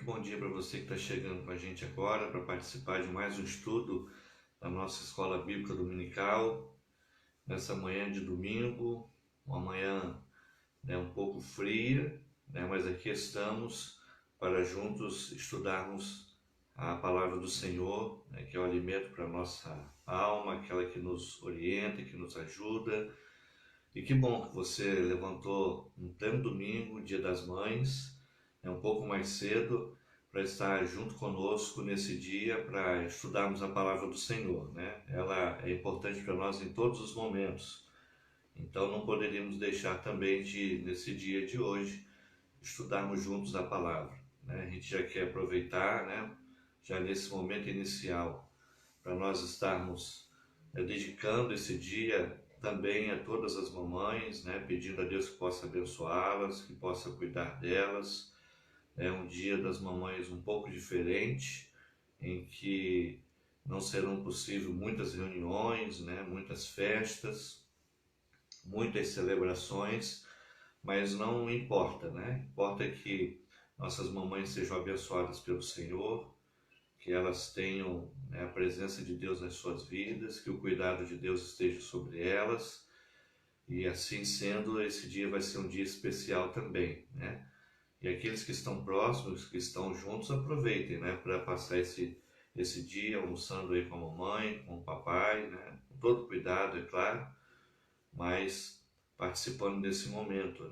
Muito bom dia para você que está chegando com a gente agora para participar de mais um estudo da nossa Escola Bíblica Dominical. Nessa manhã de domingo, uma manhã um pouco fria, mas aqui estamos para juntos estudarmos a Palavra do Senhor, que é o alimento para a nossa alma, aquela que nos orienta, que nos ajuda. E que bom que você levantou no pleno domingo, Dia das Mães, um pouco mais cedo, para estar junto conosco nesse dia, para estudarmos a Palavra do Senhor, Ela é importante para nós em todos os momentos. Então não poderíamos deixar também de, nesse dia de hoje, estudarmos juntos a Palavra, A gente já quer aproveitar, já nesse momento inicial, para nós estarmos dedicando esse dia também a todas as mamães, pedindo a Deus que possa abençoá-las, que possa cuidar delas. É um dia das mamães um pouco diferente, em que não serão possíveis muitas reuniões, muitas festas, muitas celebrações, mas não importa, Importa que nossas mamães sejam abençoadas pelo Senhor, que elas tenham a presença de Deus nas suas vidas, que o cuidado de Deus esteja sobre elas, e assim sendo, esse dia vai ser um dia especial também, E aqueles que estão próximos, que estão juntos, aproveitem, para passar esse dia almoçando aí com a mamãe, com o papai, Com todo cuidado, é claro, mas participando desse momento,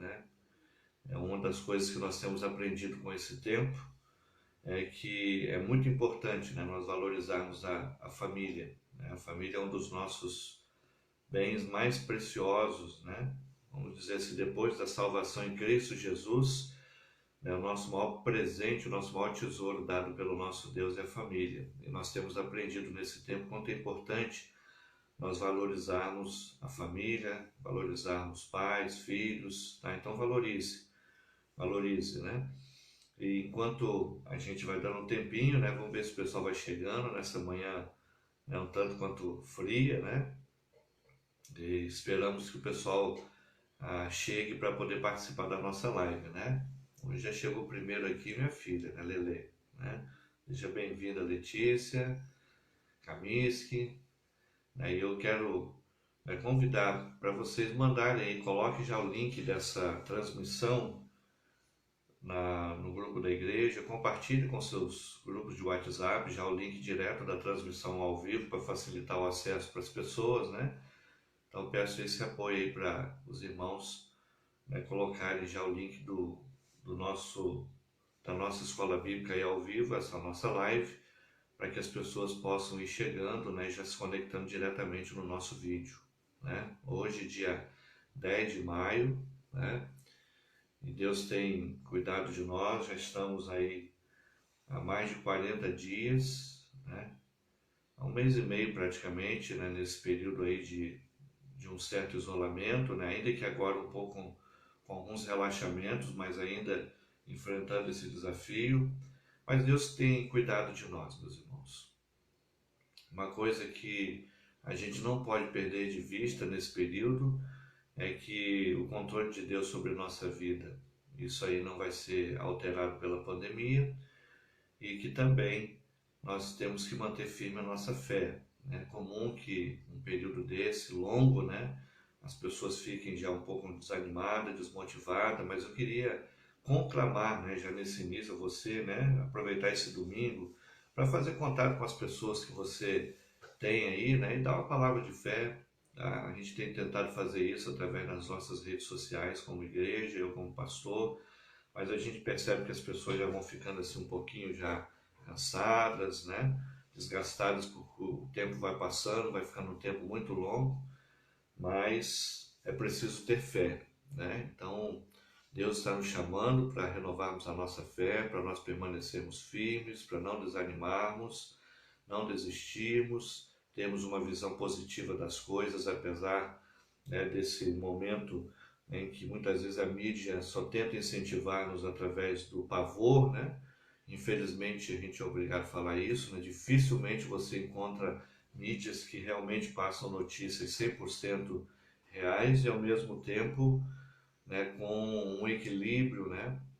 É uma das coisas que nós temos aprendido com esse tempo, é que é muito importante, nós valorizarmos a família, A família é um dos nossos bens mais preciosos, Vamos dizer assim, depois da salvação em Cristo Jesus, o nosso maior presente, o nosso maior tesouro dado pelo nosso Deus é a família. E nós temos aprendido nesse tempo quanto é importante nós valorizarmos a família, valorizarmos pais, filhos, Então valorize, E enquanto a gente vai dando um tempinho, Vamos ver se o pessoal vai chegando nessa manhã, um tanto quanto fria, E esperamos que o pessoal chegue para poder participar da nossa live, Hoje já chegou primeiro aqui minha filha, Lele, Seja bem-vinda, Letícia, Kaminsky, E eu quero convidar para vocês mandarem aí, coloque já o link dessa transmissão no grupo da igreja, compartilhe com seus grupos de WhatsApp já o link direto da transmissão ao vivo para facilitar o acesso para as pessoas, Então peço esse apoio aí para os irmãos colocarem já o link da nossa escola bíblica aí ao vivo, essa nossa live, para que as pessoas possam ir chegando, e já se conectando diretamente no nosso vídeo, Hoje, dia 10 de maio, E Deus tem cuidado de nós, já estamos aí há mais de 40 dias, há um mês e meio praticamente, nesse período aí de um certo isolamento, ainda que agora um pouco com alguns relaxamentos, mas ainda enfrentando esse desafio. Mas Deus tem cuidado de nós, meus irmãos. Uma coisa que a gente não pode perder de vista nesse período é que o controle de Deus sobre a nossa vida, isso aí não vai ser alterado pela pandemia, e que também nós temos que manter firme a nossa fé. É comum que um período desse, longo, as pessoas fiquem já um pouco desanimadas, desmotivadas, mas eu queria conclamar, já nesse início, a você, aproveitar esse domingo para fazer contato com as pessoas que você tem aí, e dar uma palavra de fé. A gente tem tentado fazer isso através das nossas redes sociais como igreja, eu como pastor, mas a gente percebe que as pessoas já vão ficando assim um pouquinho já cansadas, desgastadas, porque o tempo vai passando, vai ficando um tempo muito longo, mas é preciso ter fé, Então, Deus está nos chamando para renovarmos a nossa fé, para nós permanecermos firmes, para não desanimarmos, não desistirmos, termos uma visão positiva das coisas, apesar desse momento em que muitas vezes a mídia só tenta incentivar-nos através do pavor, Infelizmente a gente é obrigado a falar isso, Dificilmente você encontra mídias que realmente passam notícias 100% reais e ao mesmo tempo com um equilíbrio,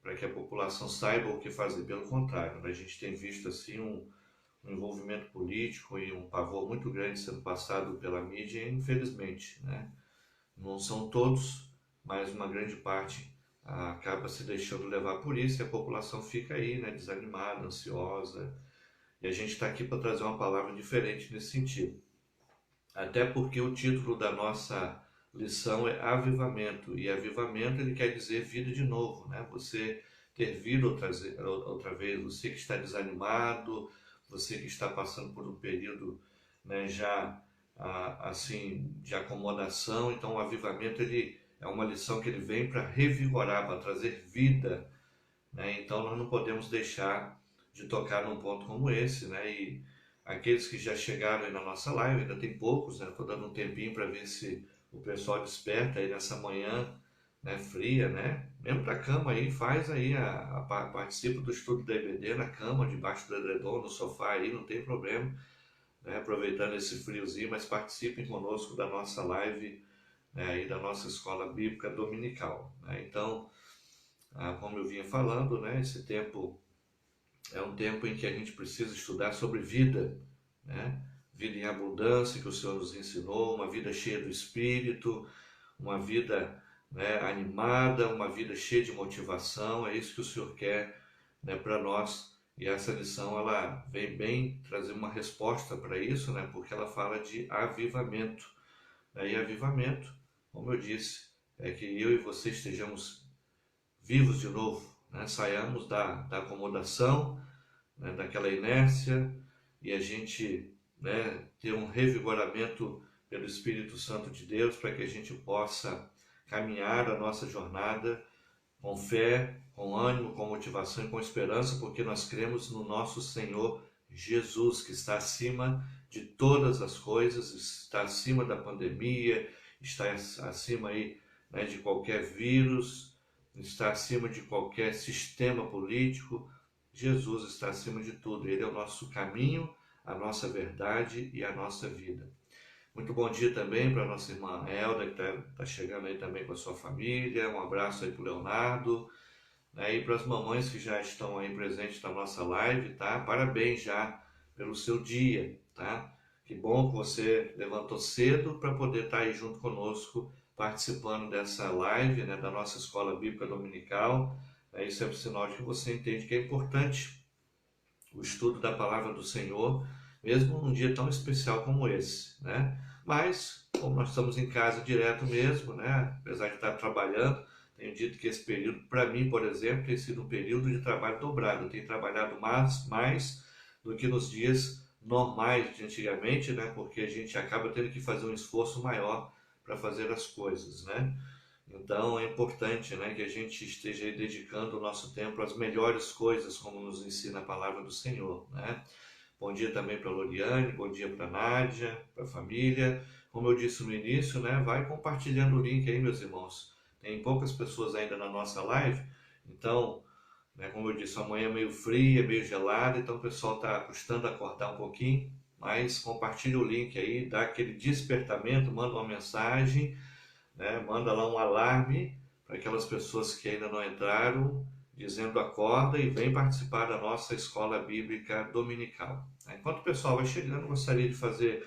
para que a população saiba o que fazer. Pelo contrário, a gente tem visto assim um envolvimento político e um pavor muito grande sendo passado pela mídia, infelizmente, né? Não são todos, mas uma grande parte acaba se deixando levar por isso e a população fica aí, né, desanimada, ansiosa. E a gente está aqui para trazer uma palavra diferente nesse sentido. Até porque o título da nossa lição é avivamento, e avivamento ele quer dizer vida de novo, né? Você ter vida outra vez, você que está desanimado, você que está passando por um período, né, já assim de acomodação. Então o avivamento ele é uma lição que ele vem para revigorar, para trazer vida, né? Então nós não podemos deixar de tocar num ponto como esse, né? E aqueles que já chegaram aí na nossa live, ainda tem poucos, né? Estou dando um tempinho para ver se o pessoal desperta aí nessa manhã, né, fria, né? Mesmo da cama aí, faz aí, participa do estudo da EBD na cama, debaixo do edredom, no sofá aí, não tem problema, né? Aproveitando esse friozinho, mas participem conosco da nossa live, né, e da nossa escola bíblica dominical, né? Então, como eu vinha falando, né, esse tempo é um tempo em que a gente precisa estudar sobre vida, né? Vida em abundância, que o Senhor nos ensinou, uma vida cheia do Espírito, uma vida, né, animada, uma vida cheia de motivação. É isso que o Senhor quer, né, para nós. E essa lição ela vem bem trazer uma resposta para isso, né, porque ela fala de avivamento, né? E avivamento, como eu disse, é que eu e você estejamos vivos de novo, né? Saiamos da acomodação, né, daquela inércia, e a gente, né, ter um revigoramento pelo Espírito Santo de Deus para que a gente possa caminhar a nossa jornada com fé, com ânimo, com motivação e com esperança, porque nós cremos no nosso Senhor Jesus, que está acima de todas as coisas, está acima da pandemia, está acima aí, né, de qualquer vírus, está acima de qualquer sistema político. Jesus está acima de tudo. Ele é o nosso caminho, a nossa verdade e a nossa vida. Muito bom dia também para a nossa irmã Elda, que está chegando aí também com a sua família. Um abraço aí para o Leonardo, né? E para as mamães que já estão aí presentes na nossa live, tá? Parabéns já pelo seu dia, tá? Que bom que você levantou cedo para poder estar aí junto conosco, participando dessa live, né, da nossa Escola Bíblica Dominical. Isso é um sinal de que você entende que é importante o estudo da Palavra do Senhor, mesmo num dia tão especial como esse, né? Mas, como nós estamos em casa direto mesmo, né, apesar de estar trabalhando, tenho dito que esse período, para mim, por exemplo, tem sido um período de trabalho dobrado. Eu tenho trabalhado mais do que nos dias normais de antigamente, né? Porque a gente acaba tendo que fazer um esforço maior para fazer as coisas, né? Então é importante, né, que a gente esteja aí dedicando o nosso tempo às melhores coisas, como nos ensina a palavra do Senhor, né? Bom dia também para a Loriane, bom dia para a Nádia, para a família. Como eu disse no início, né, vai compartilhando o link aí, meus irmãos. Tem poucas pessoas ainda na nossa live, então, né, como eu disse, amanhã é meio fria, meio gelada, então o pessoal está custando acordar um pouquinho, mas compartilha o link aí, dá aquele despertamento, manda uma mensagem, né, manda lá um alarme para aquelas pessoas que ainda não entraram, dizendo acorda e vem participar da nossa escola bíblica dominical. Enquanto o pessoal vai chegando, gostaria de fazer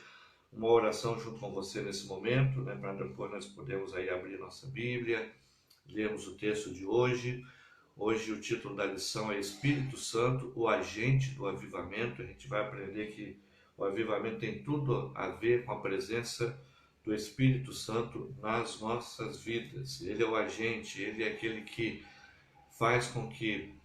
uma oração junto com você nesse momento, né, para depois nós podermos aí abrir nossa Bíblia, lermos o texto de hoje. Hoje o título da lição é Espírito Santo, o agente do avivamento. A gente vai aprender que o avivamento tem tudo a ver com a presença do Espírito Santo nas nossas vidas. Ele é o agente, ele é aquele que faz com que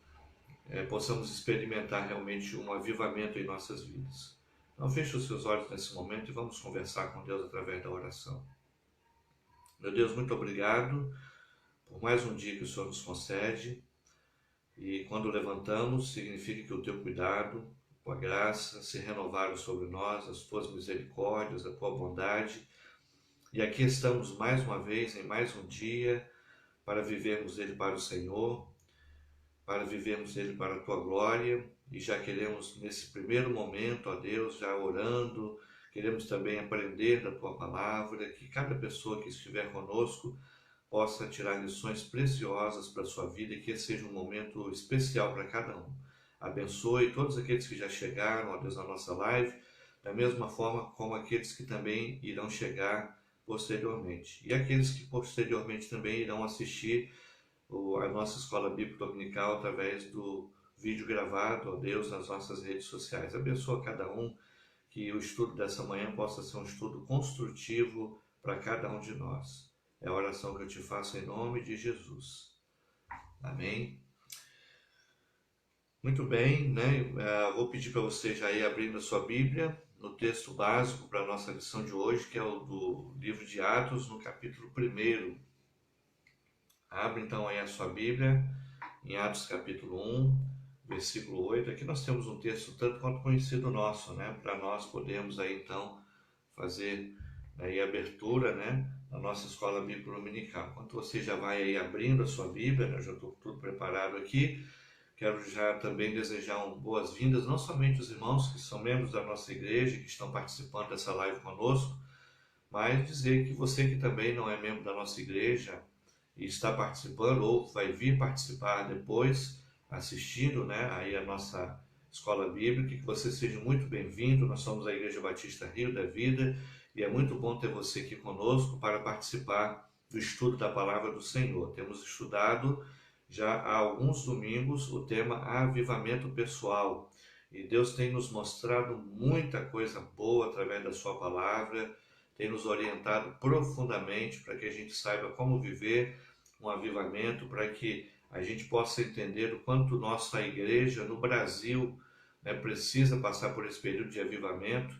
possamos experimentar realmente um avivamento em nossas vidas. Então feche os seus olhos nesse momento e vamos conversar com Deus através da oração. Meu Deus, muito obrigado por mais um dia que o Senhor nos concede. E quando levantamos, significa que o teu cuidado, a tua graça se renovaram sobre nós, as tuas misericórdias, a tua bondade. E aqui estamos mais uma vez, em mais um dia, para vivermos ele para o Senhor, para vivermos ele para a tua glória. E já queremos, nesse primeiro momento, ó Deus, já orando, queremos também aprender da tua palavra, que cada pessoa que estiver conosco possa tirar lições preciosas para a sua vida e que esse seja um momento especial para cada um. Abençoe todos aqueles que já chegaram, ó Deus, na nossa live, da mesma forma como aqueles que também irão chegar posteriormente. E aqueles que posteriormente também irão assistir a nossa Escola Bíblica Dominical através do vídeo gravado, ó Deus, nas nossas redes sociais. Abençoa cada um, que o estudo dessa manhã possa ser um estudo construtivo para cada um de nós. É a oração que eu te faço em nome de Jesus. Amém? Muito bem, né? Vou pedir para você já ir abrindo a sua Bíblia no texto básico para a nossa lição de hoje, que é o do livro de Atos, no capítulo 1. Abre então aí a sua Bíblia, em Atos capítulo 1, versículo 8. Aqui nós temos um texto tanto quanto conhecido nosso, né? Para nós podermos aí então fazer aí a abertura, né? Na nossa Escola Bíblica Dominical. Enquanto você já vai aí abrindo a sua Bíblia, né? Eu já estou tudo preparado aqui. Quero já também desejar boas-vindas, não somente os irmãos que são membros da nossa igreja, que estão participando dessa live conosco, mas dizer que você que também não é membro da nossa igreja e está participando ou vai vir participar depois, assistindo, né, aí a nossa Escola Bíblica, que você seja muito bem-vindo. Nós somos a Igreja Batista Rio da Vida e é muito bom ter você aqui conosco para participar do estudo da Palavra do Senhor. Temos estudado já há alguns domingos o tema avivamento pessoal. E Deus tem nos mostrado muita coisa boa através da sua palavra, tem nos orientado profundamente para que a gente saiba como viver um avivamento, para que a gente possa entender o quanto nossa igreja no Brasil, né, precisa passar por esse período de avivamento.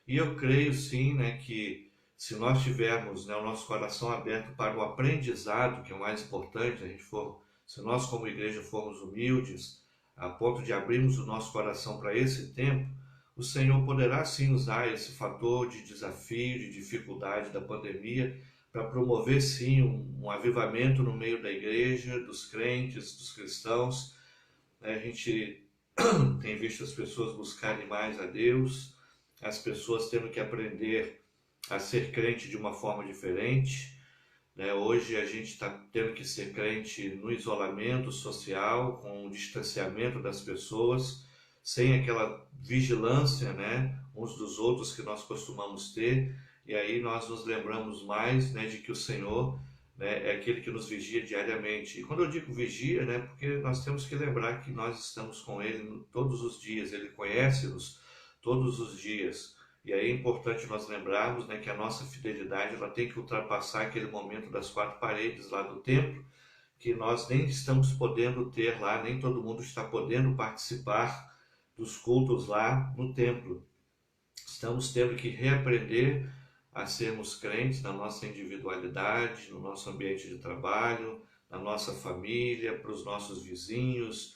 E eu creio sim, né, que se nós tivermos, né, o nosso coração aberto para o aprendizado, que é o mais importante, se nós como igreja formos humildes, a ponto de abrirmos o nosso coração para esse tempo, o Senhor poderá sim usar esse fator de desafio, de dificuldade da pandemia, para promover sim um avivamento no meio da igreja, dos crentes, dos cristãos. A gente tem visto as pessoas buscarem mais a Deus, as pessoas tendo que aprender a ser crente de uma forma diferente. Hoje a gente está tendo que ser crente no isolamento social, com o distanciamento das pessoas, sem aquela vigilância, né, uns dos outros que nós costumamos ter. E aí nós nos lembramos mais, né, de que o Senhor, né, é aquele que nos vigia diariamente. E quando eu digo vigia, né, porque nós temos que lembrar que nós estamos com Ele todos os dias, Ele conhece-nos todos os dias. E aí é importante nós lembrarmos, né, que a nossa fidelidade ela tem que ultrapassar aquele momento das quatro paredes lá do templo, que nós nem estamos podendo ter lá, nem todo mundo está podendo participar dos cultos lá no templo. Estamos tendo que reaprender a sermos crentes na nossa individualidade, no nosso ambiente de trabalho, na nossa família, para os nossos vizinhos,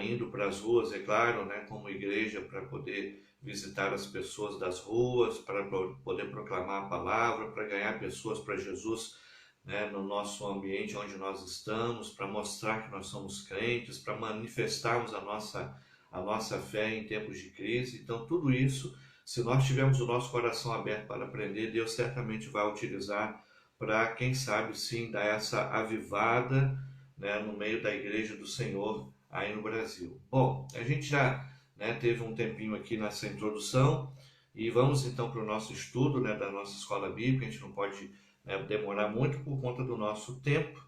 indo para as ruas, é claro, né, como igreja, para poder visitar as pessoas das ruas, para poder proclamar a palavra, para ganhar pessoas para Jesus, né, no nosso ambiente onde nós estamos, para mostrar que nós somos crentes, para manifestarmos a nossa fé em tempos de crise. Então, tudo isso, se nós tivermos o nosso coração aberto para aprender, Deus certamente vai utilizar para, quem sabe, sim, dar essa avivada, né, no meio da igreja do Senhor aí no Brasil. Bom, a gente já, né, teve um tempinho aqui nessa introdução e vamos então para o nosso estudo, né, da nossa escola bíblica. A gente não pode, né, demorar muito por conta do nosso tempo,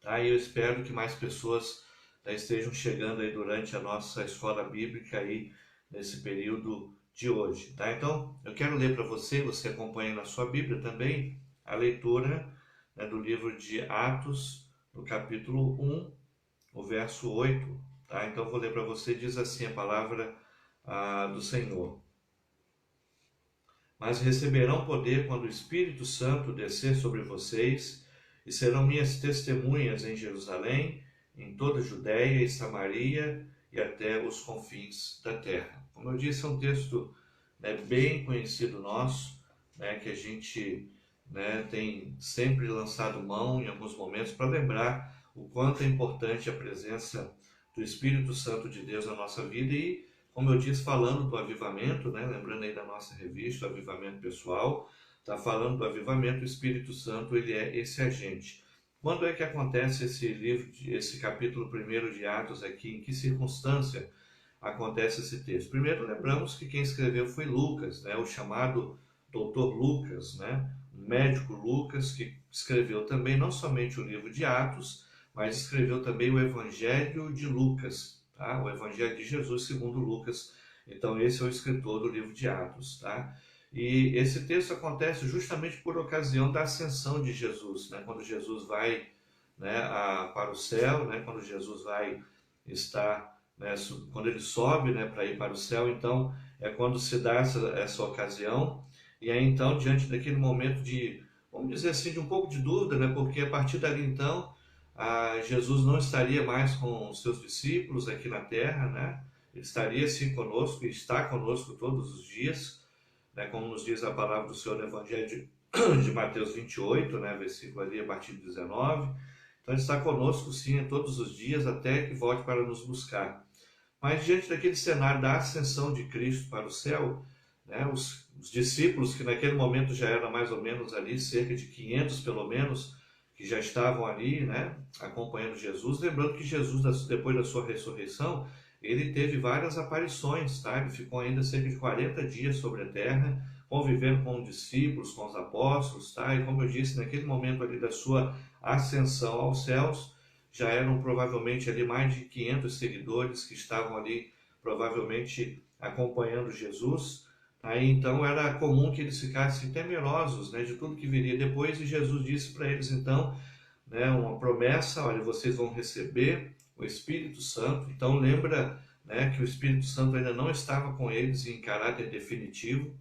tá? E eu espero que mais pessoas, né, estejam chegando aí durante a nossa escola bíblica aí nesse período de hoje, tá? Então eu quero ler para você acompanha na sua Bíblia também a leitura, né, do livro de Atos, no capítulo 1, o verso 8, tá? Então eu vou ler para você, diz assim a palavra do Senhor. Mas receberão poder quando o Espírito Santo descer sobre vocês, e serão minhas testemunhas em Jerusalém, em toda a Judéia e Samaria e até os confins da terra. Como eu disse, é um texto, né, bem conhecido nosso, né, que a gente, né, tem sempre lançado mão em alguns momentos para lembrar o quanto é importante a presença do Espírito Santo de Deus na nossa vida. E, como eu disse, falando do avivamento, né, lembrando aí da nossa revista, o Avivamento Pessoal, está falando do avivamento, o Espírito Santo ele é esse agente. Quando é que acontece esse capítulo 1 de Atos aqui? Em que circunstância acontece esse texto? Primeiro, lembramos que quem escreveu foi Lucas, né? O chamado Doutor Lucas, né? O médico Lucas, que escreveu também não somente o livro de Atos, mas escreveu também o Evangelho de Lucas, tá? O Evangelho de Jesus segundo Lucas. Então esse é o escritor do livro de Atos, tá? E esse texto acontece justamente por ocasião da ascensão de Jesus, né? Quando Jesus vai, né, para o céu, né? Quando Jesus vai estar, né, quando ele sobe, né, para ir para o céu, então é quando se dá essa ocasião. E aí então, diante daquele momento de, vamos dizer assim, de um pouco de dúvida, né? Porque a partir dali então, Jesus não estaria mais com os seus discípulos aqui na terra, né? Ele estaria sim conosco e está conosco todos os dias, né, como nos diz a palavra do Senhor no Evangelho de Mateus 28, né, versículo ali a partir de 19. Então ele está conosco sim todos os dias até que volte para nos buscar. Mas diante daquele cenário da ascensão de Cristo para o céu, né, os discípulos, que naquele momento já eram mais ou menos ali, cerca de 500 pelo menos, que já estavam ali, né, acompanhando Jesus, lembrando que Jesus, depois da sua ressurreição, ele teve várias aparições, tá? Ele ficou ainda cerca de 40 dias sobre a terra, convivendo com os discípulos, com os apóstolos, tá? E como eu disse, naquele momento ali da sua ascensão aos céus, já eram provavelmente ali mais de 500 seguidores que estavam ali, provavelmente acompanhando Jesus. Aí então era comum que eles ficassem temerosos, né, de tudo que viria depois, e Jesus disse para eles então, né, uma promessa: olha, vocês vão receber o Espírito Santo. Então lembra, né, que o Espírito Santo ainda não estava com eles em caráter definitivo.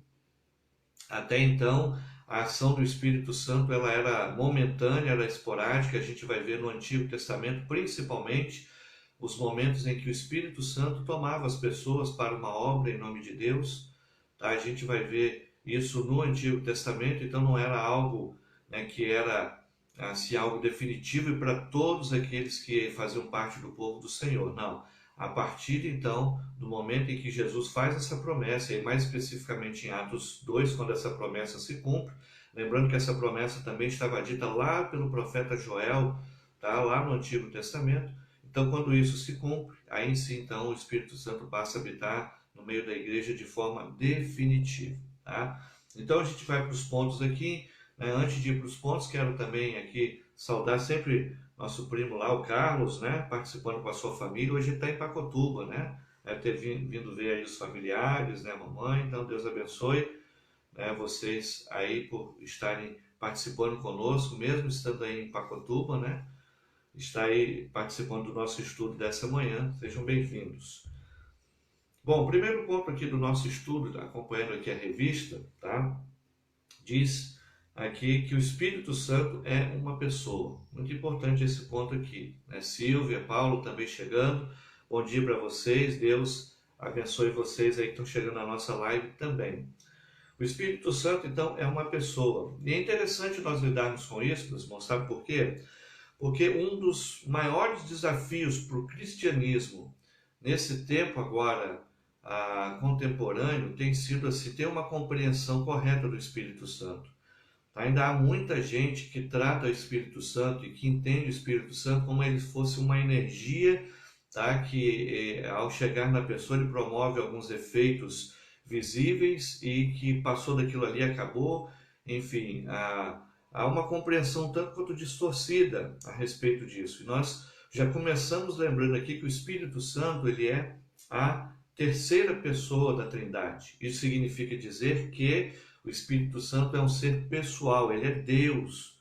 Até então a ação do Espírito Santo ela era momentânea, era esporádica. A gente vai ver no Antigo Testamento principalmente os momentos em que o Espírito Santo tomava as pessoas para uma obra em nome de Deus, tá? A gente vai ver isso no Antigo Testamento. Então não era algo, né, que era assim, algo definitivo e para todos aqueles que faziam parte do povo do Senhor. Não. A partir então do momento em que Jesus faz essa promessa, e mais especificamente em Atos 2, quando essa promessa se cumpre, lembrando que essa promessa também estava dita lá pelo profeta Joel, tá? Lá no Antigo Testamento. Então quando isso se cumpre, aí sim então o Espírito Santo passa a habitar no meio da igreja de forma definitiva, tá? Então a gente vai para os pontos aqui. Antes de ir para os pontos, quero também aqui saudar sempre nosso primo lá, o Carlos, né, participando com a sua família. Hoje ele está em Pacotuba, né? Deve ter vindo ver aí os familiares, né, a mamãe. Então Deus abençoe, né, vocês aí por estarem participando conosco, mesmo estando aí em Pacotuba, né? Está aí participando do nosso estudo dessa manhã. Sejam bem-vindos. Bom, o primeiro ponto aqui do nosso estudo, acompanhando aqui a revista, tá? Diz aqui que o Espírito Santo é uma pessoa. Muito importante esse ponto aqui, né? Silvia, Paulo também chegando. Bom dia para vocês. Deus abençoe vocês aí que estão chegando na nossa live também. O Espírito Santo, então, é uma pessoa. E é interessante nós lidarmos com isso, meus irmãos. Sabe por quê? Porque um dos maiores desafios para o cristianismo nesse tempo agora contemporâneo tem sido assim, ter uma compreensão correta do Espírito Santo. Ainda há muita gente que trata o Espírito Santo e que entende o Espírito Santo como ele fosse uma energia, tá? Que ao chegar na pessoa ele promove alguns efeitos visíveis e que passou daquilo ali, acabou. Enfim, há uma compreensão tanto quanto distorcida a respeito disso. E nós já começamos lembrando aqui que o Espírito Santo ele é a terceira pessoa da Trindade. Isso significa dizer que o Espírito Santo é um ser pessoal, ele é Deus,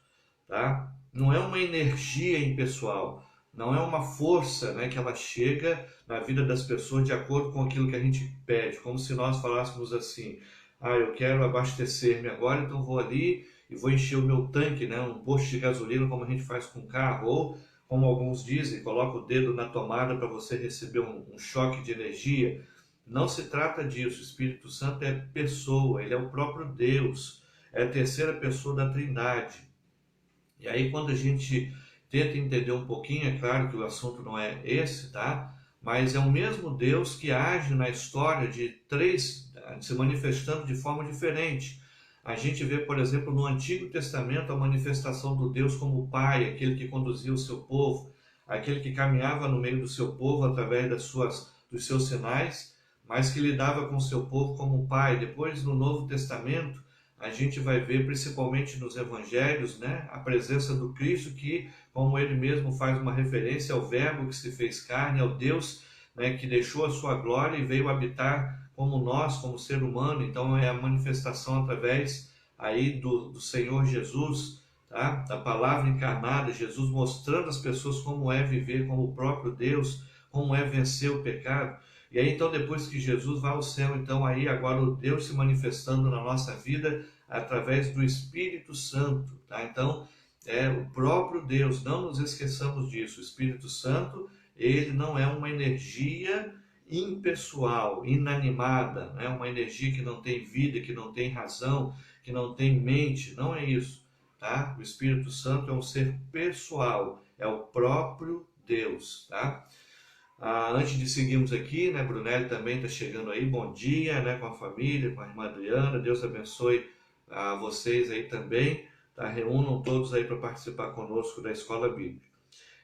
tá? Não é uma energia impessoal, não é uma força, né, que ela chega na vida das pessoas de acordo com aquilo que a gente pede, como se nós falássemos assim: eu quero abastecer-me agora, então vou ali e vou encher o meu tanque, né, um posto de gasolina, como a gente faz com carro, ou como alguns dizem, coloca o dedo na tomada para você receber um choque de energia. Não se trata disso. O Espírito Santo é pessoa, ele é o próprio Deus, é a terceira pessoa da Trindade. E aí quando a gente tenta entender um pouquinho, é claro que o assunto não é esse, tá? Mas é o mesmo Deus que age na história de três, se manifestando de forma diferente. A gente vê, por exemplo, no Antigo Testamento a manifestação do Deus como Pai, aquele que conduzia o seu povo, aquele que caminhava no meio do seu povo através dos seus sinais, mas que lidava com o seu povo como Pai. Depois, no Novo Testamento, a gente vai ver, principalmente nos Evangelhos, né, a presença do Cristo que, como ele mesmo faz uma referência ao Verbo que se fez carne, ao Deus, né, que deixou a sua glória e veio habitar como nós, como ser humano. Então é a manifestação através aí do Senhor Jesus, tá? Da palavra encarnada, Jesus mostrando às pessoas como é viver como o próprio Deus, como é vencer o pecado. E aí então depois que Jesus vai ao céu, então aí agora o Deus se manifestando na nossa vida através do Espírito Santo, tá? Então é o próprio Deus, não nos esqueçamos disso. O Espírito Santo, ele não é uma energia impessoal, inanimada, né? Uma energia que não tem vida, que não tem razão, que não tem mente, não é isso, tá? O Espírito Santo é um ser pessoal, é o próprio Deus, tá? Antes de seguirmos aqui, né, Brunelli também está chegando aí, bom dia, né, com a família, com a irmã Adriana, Deus abençoe vocês aí também, tá? Reúnam todos aí para participar conosco da Escola Bíblica.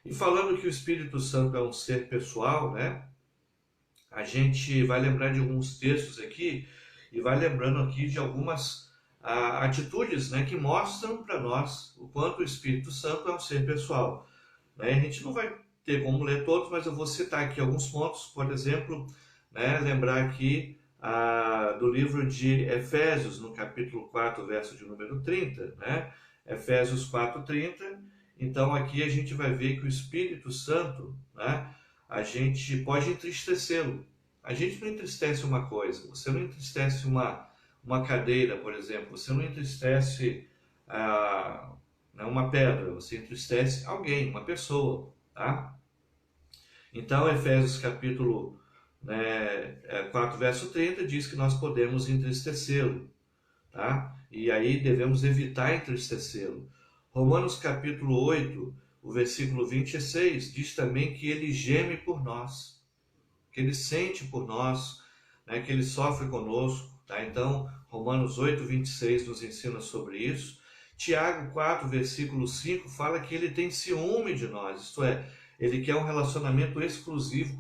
E falando que o Espírito Santo é um ser pessoal, né, a gente vai lembrar de alguns textos aqui e vai lembrando aqui de algumas atitudes, né, que mostram para nós o quanto o Espírito Santo é um ser pessoal, né? A gente não vai ter como ler todos, mas eu vou citar aqui alguns pontos, por exemplo, né, lembrar aqui do livro de Efésios, no capítulo 4, verso de número 30, né? Efésios 4:30. Então aqui a gente vai ver que o Espírito Santo, né, a gente pode entristecê-lo. A gente não entristece uma coisa, você não entristece uma cadeira, por exemplo, você não entristece uma pedra, você entristece alguém, uma pessoa, tá? Então, Efésios capítulo 4, verso 30, diz que nós podemos entristecê-lo, tá? E aí devemos evitar entristecê-lo. Romanos capítulo 8, o versículo 26, diz também que ele geme por nós, que ele sente por nós, né, que ele sofre conosco, tá? Então, Romanos 8, 26 nos ensina sobre isso. Tiago 4, versículo 5, fala que ele tem ciúme de nós, isto é, ele quer um relacionamento exclusivo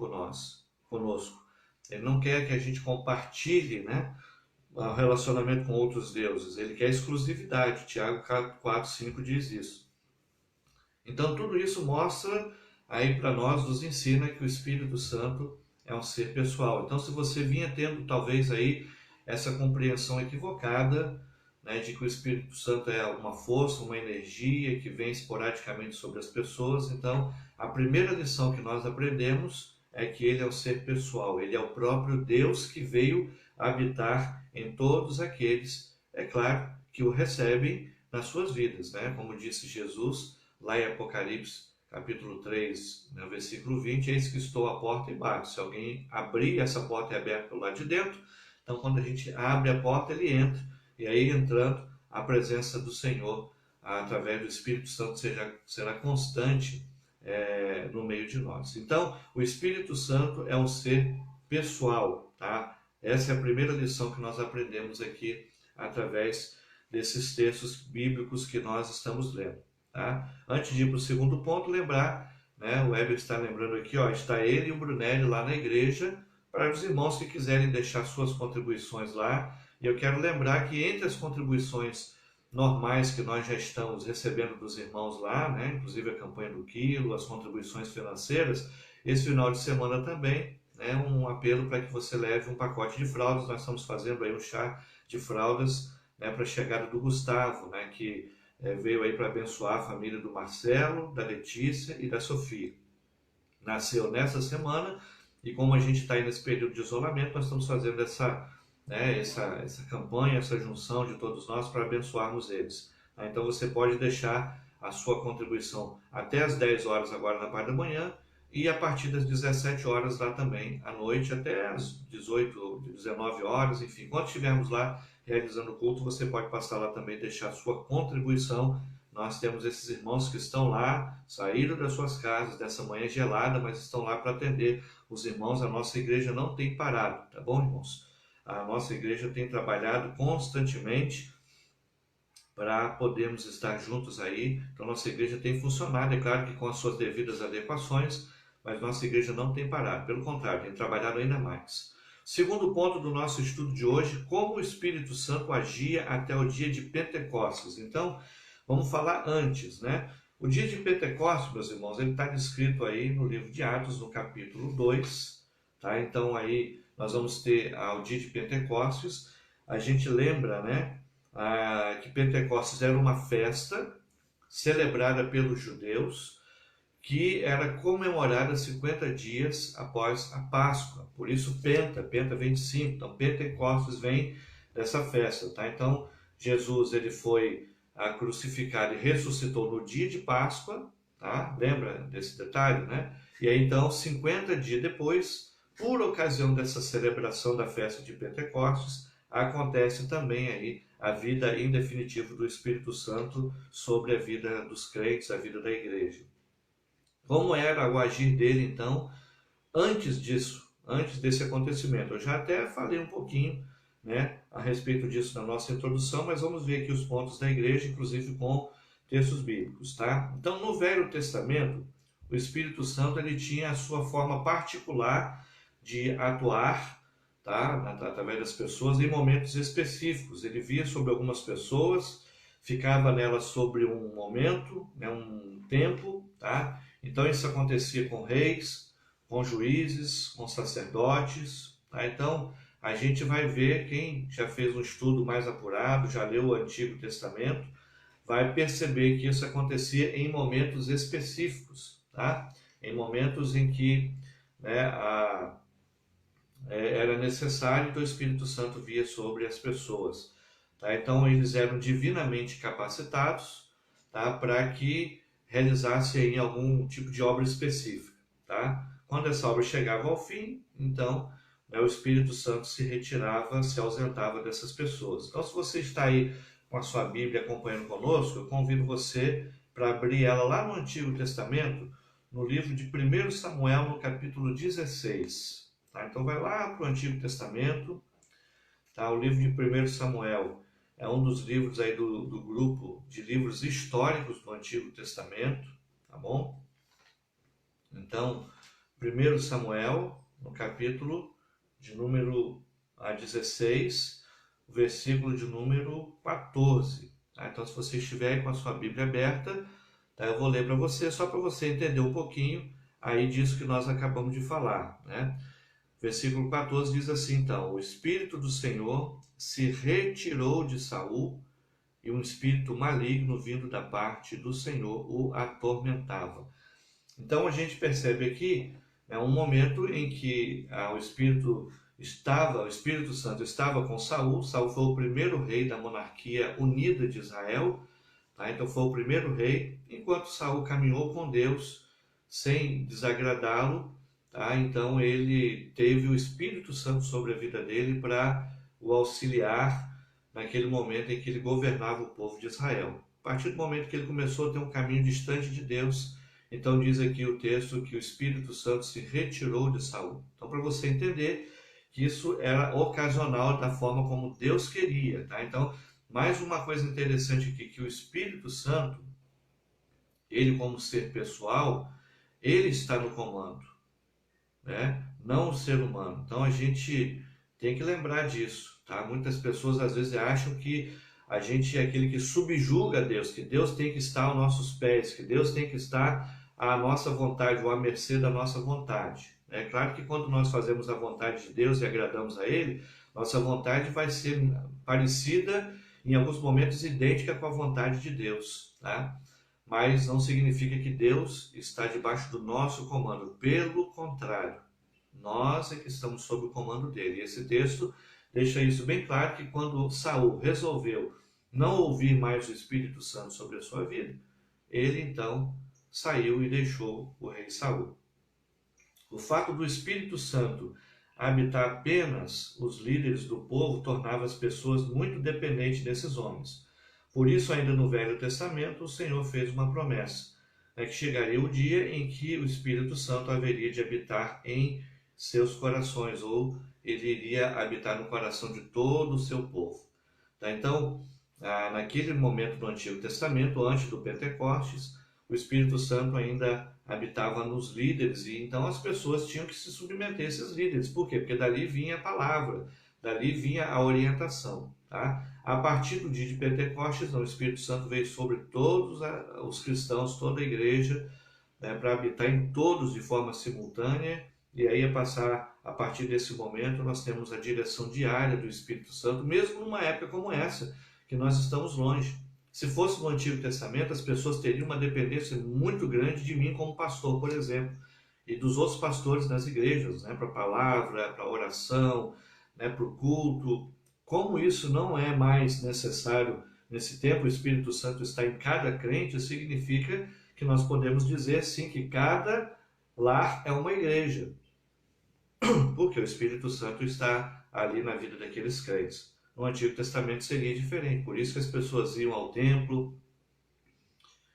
conosco. Ele não quer que a gente compartilhe, né, um relacionamento com outros deuses. Ele quer exclusividade. Tiago 4, 5 diz isso. Então, tudo isso mostra aí para nós, nos ensina que o Espírito Santo é um ser pessoal. Então, se você vinha tendo talvez aí essa compreensão equivocada, né, de que o Espírito Santo é uma força, uma energia que vem esporadicamente sobre as pessoas, então a primeira lição que nós aprendemos é que ele é um ser pessoal, ele é o próprio Deus que veio habitar em todos aqueles, é claro, que o recebem nas suas vidas, né? Como disse Jesus lá em Apocalipse capítulo 3, né, versículo 20, eis que estou à porta e bato. Se alguém abrir, essa porta é aberta pelo lado de dentro, então quando a gente abre a porta, ele entra, e aí entrando, a presença do Senhor, através do Espírito Santo, será constante no meio de nós. Então, o Espírito Santo é um ser pessoal, tá? Essa é a primeira lição que nós aprendemos aqui, através desses textos bíblicos que nós estamos lendo, tá? Antes de ir para o segundo ponto, lembrar, né, o Weber está lembrando aqui, ó, está ele e o Brunelli lá na igreja, para os irmãos que quiserem deixar suas contribuições lá. E eu quero lembrar que entre as contribuições normais que nós já estamos recebendo dos irmãos lá, né, inclusive a campanha do quilo, as contribuições financeiras, esse final de semana também, né, um apelo para que você leve um pacote de fraldas. Nós estamos fazendo aí um chá de fraldas, né, para a chegada do Gustavo, né, que veio aí para abençoar a família do Marcelo, da Letícia e da Sofia. Nasceu nessa semana e como a gente está aí nesse período de isolamento, nós estamos fazendo essa campanha, essa junção de todos nós para abençoarmos eles. Então você pode deixar a sua contribuição até as 10 horas agora na parte da manhã e a partir das 17 horas lá também à noite até as 18, 19 horas, enfim. Quando estivermos lá realizando o culto, você pode passar lá também e deixar a sua contribuição. Nós temos esses irmãos que estão lá, saíram das suas casas dessa manhã gelada, mas estão lá para atender os irmãos. A nossa igreja não tem parado, tá bom, irmãos? A nossa igreja tem trabalhado constantemente para podermos estar juntos aí. Então, nossa igreja tem funcionado, é claro que com as suas devidas adequações, mas nossa igreja não tem parado, pelo contrário, tem trabalhado ainda mais. Segundo ponto do nosso estudo de hoje, como o Espírito Santo agia até o dia de Pentecostes. Então, vamos falar antes, né? O dia de Pentecostes, meus irmãos, ele está descrito aí no livro de Atos, no capítulo 2, tá? Então, aí nós vamos ter o dia de Pentecostes. A gente lembra, né, que Pentecostes era uma festa celebrada pelos judeus, que era comemorada 50 dias após a Páscoa. Por isso Penta vem de 5, então Pentecostes vem dessa festa, tá? Então Jesus ele foi crucificado e ressuscitou no dia de Páscoa, tá? Lembra desse detalhe, né? E aí então 50 dias depois, por ocasião dessa celebração da festa de Pentecostes, acontece também aí a vida em definitivo do Espírito Santo sobre a vida dos crentes, a vida da igreja. Como era o agir dele, então, antes disso, antes desse acontecimento? Eu já até falei um pouquinho, né, a respeito disso na nossa introdução, mas vamos ver aqui os pontos da igreja, inclusive com textos bíblicos, tá? Então, no Velho Testamento, o Espírito Santo ele tinha a sua forma particular de atuar, tá, através das pessoas em momentos específicos. Ele via sobre algumas pessoas, ficava nelas sobre um momento, né, um tempo, tá? Então isso acontecia com reis, com juízes, com sacerdotes, tá? Então a gente vai ver, quem já fez um estudo mais apurado, já leu o Antigo Testamento, vai perceber que isso acontecia em momentos específicos, tá? Em momentos em que, né, era necessário que o Espírito Santo via sobre as pessoas, tá? Então eles eram divinamente capacitados, tá, para que realizasse aí algum tipo de obra específica, tá? Quando essa obra chegava ao fim, então, né, o Espírito Santo se retirava, se ausentava dessas pessoas. Então, se você está aí com a sua Bíblia acompanhando conosco, eu convido você para abrir ela lá no Antigo Testamento, no livro de 1 Samuel, no capítulo 16. Tá? Então, vai lá para o Antigo Testamento, tá? O livro de 1 Samuel é um dos livros aí do grupo de livros históricos do Antigo Testamento, tá bom? Então, 1 Samuel, no capítulo de número 16, o versículo de número 14. Tá? Então, se você estiver aí com a sua Bíblia aberta, tá, eu vou ler para você, só para você entender um pouquinho aí disso que nós acabamos de falar, né? Versículo 14 diz assim, então: o Espírito do Senhor se retirou de Saul, e um espírito maligno vindo da parte do Senhor o atormentava. Então a gente percebe aqui um momento em que o Espírito Santo estava com Saul. Saul foi o primeiro rei da monarquia unida de Israel, tá? Então foi o primeiro rei, enquanto Saul caminhou com Deus sem desagradá-lo, tá? Então ele teve o Espírito Santo sobre a vida dele para o auxiliar naquele momento em que ele governava o povo de Israel. A partir do momento que ele começou a ter um caminho distante de Deus, então diz aqui o texto que o Espírito Santo se retirou de Saul. Então, para você entender que isso era ocasional da forma como Deus queria, tá? Então, mais uma coisa interessante aqui, que o Espírito Santo, ele como ser pessoal, ele está no comando, né? Não o ser humano. Então, a gente tem que lembrar disso, tá? Muitas pessoas às vezes acham que a gente é aquele que subjuga Deus, que Deus tem que estar aos nossos pés, que Deus tem que estar à nossa vontade ou à mercê da nossa vontade. É claro que quando nós fazemos a vontade de Deus e agradamos a Ele, nossa vontade vai ser parecida, em alguns momentos idêntica com a vontade de Deus, tá? Mas não significa que Deus está debaixo do nosso comando. Pelo contrário, nós é que estamos sob o comando dele. E esse texto deixa isso bem claro, que quando Saul resolveu não ouvir mais o Espírito Santo sobre a sua vida, ele então saiu e deixou o rei Saul. O fato do Espírito Santo habitar apenas os líderes do povo tornava as pessoas muito dependentes desses homens. Por isso, ainda no Velho Testamento, o Senhor fez uma promessa, que chegaria o dia em que o Espírito Santo haveria de habitar em seus corações, ou ele iria habitar no coração de todo o seu povo. Tá? Então, naquele momento do Antigo Testamento, antes do Pentecostes, o Espírito Santo ainda habitava nos líderes e então as pessoas tinham que se submeter a esses líderes. Por quê? Porque dali vinha a palavra, dali vinha a orientação. Tá? A partir do dia de Pentecostes, o Espírito Santo veio sobre todos os cristãos, toda a igreja, né, para habitar em todos de forma simultânea. E aí, a partir desse momento, nós temos a direção diária do Espírito Santo, mesmo numa época como essa, que nós estamos longe. Se fosse no Antigo Testamento, as pessoas teriam uma dependência muito grande de mim como pastor, por exemplo, e dos outros pastores nas igrejas, né, para a palavra, para a oração, né, para o culto. Como isso não é mais necessário nesse tempo, o Espírito Santo está em cada crente, significa que nós podemos dizer sim que cada lar é uma igreja, porque o Espírito Santo está ali na vida daqueles crentes. No Antigo Testamento seria diferente, por isso que as pessoas iam ao templo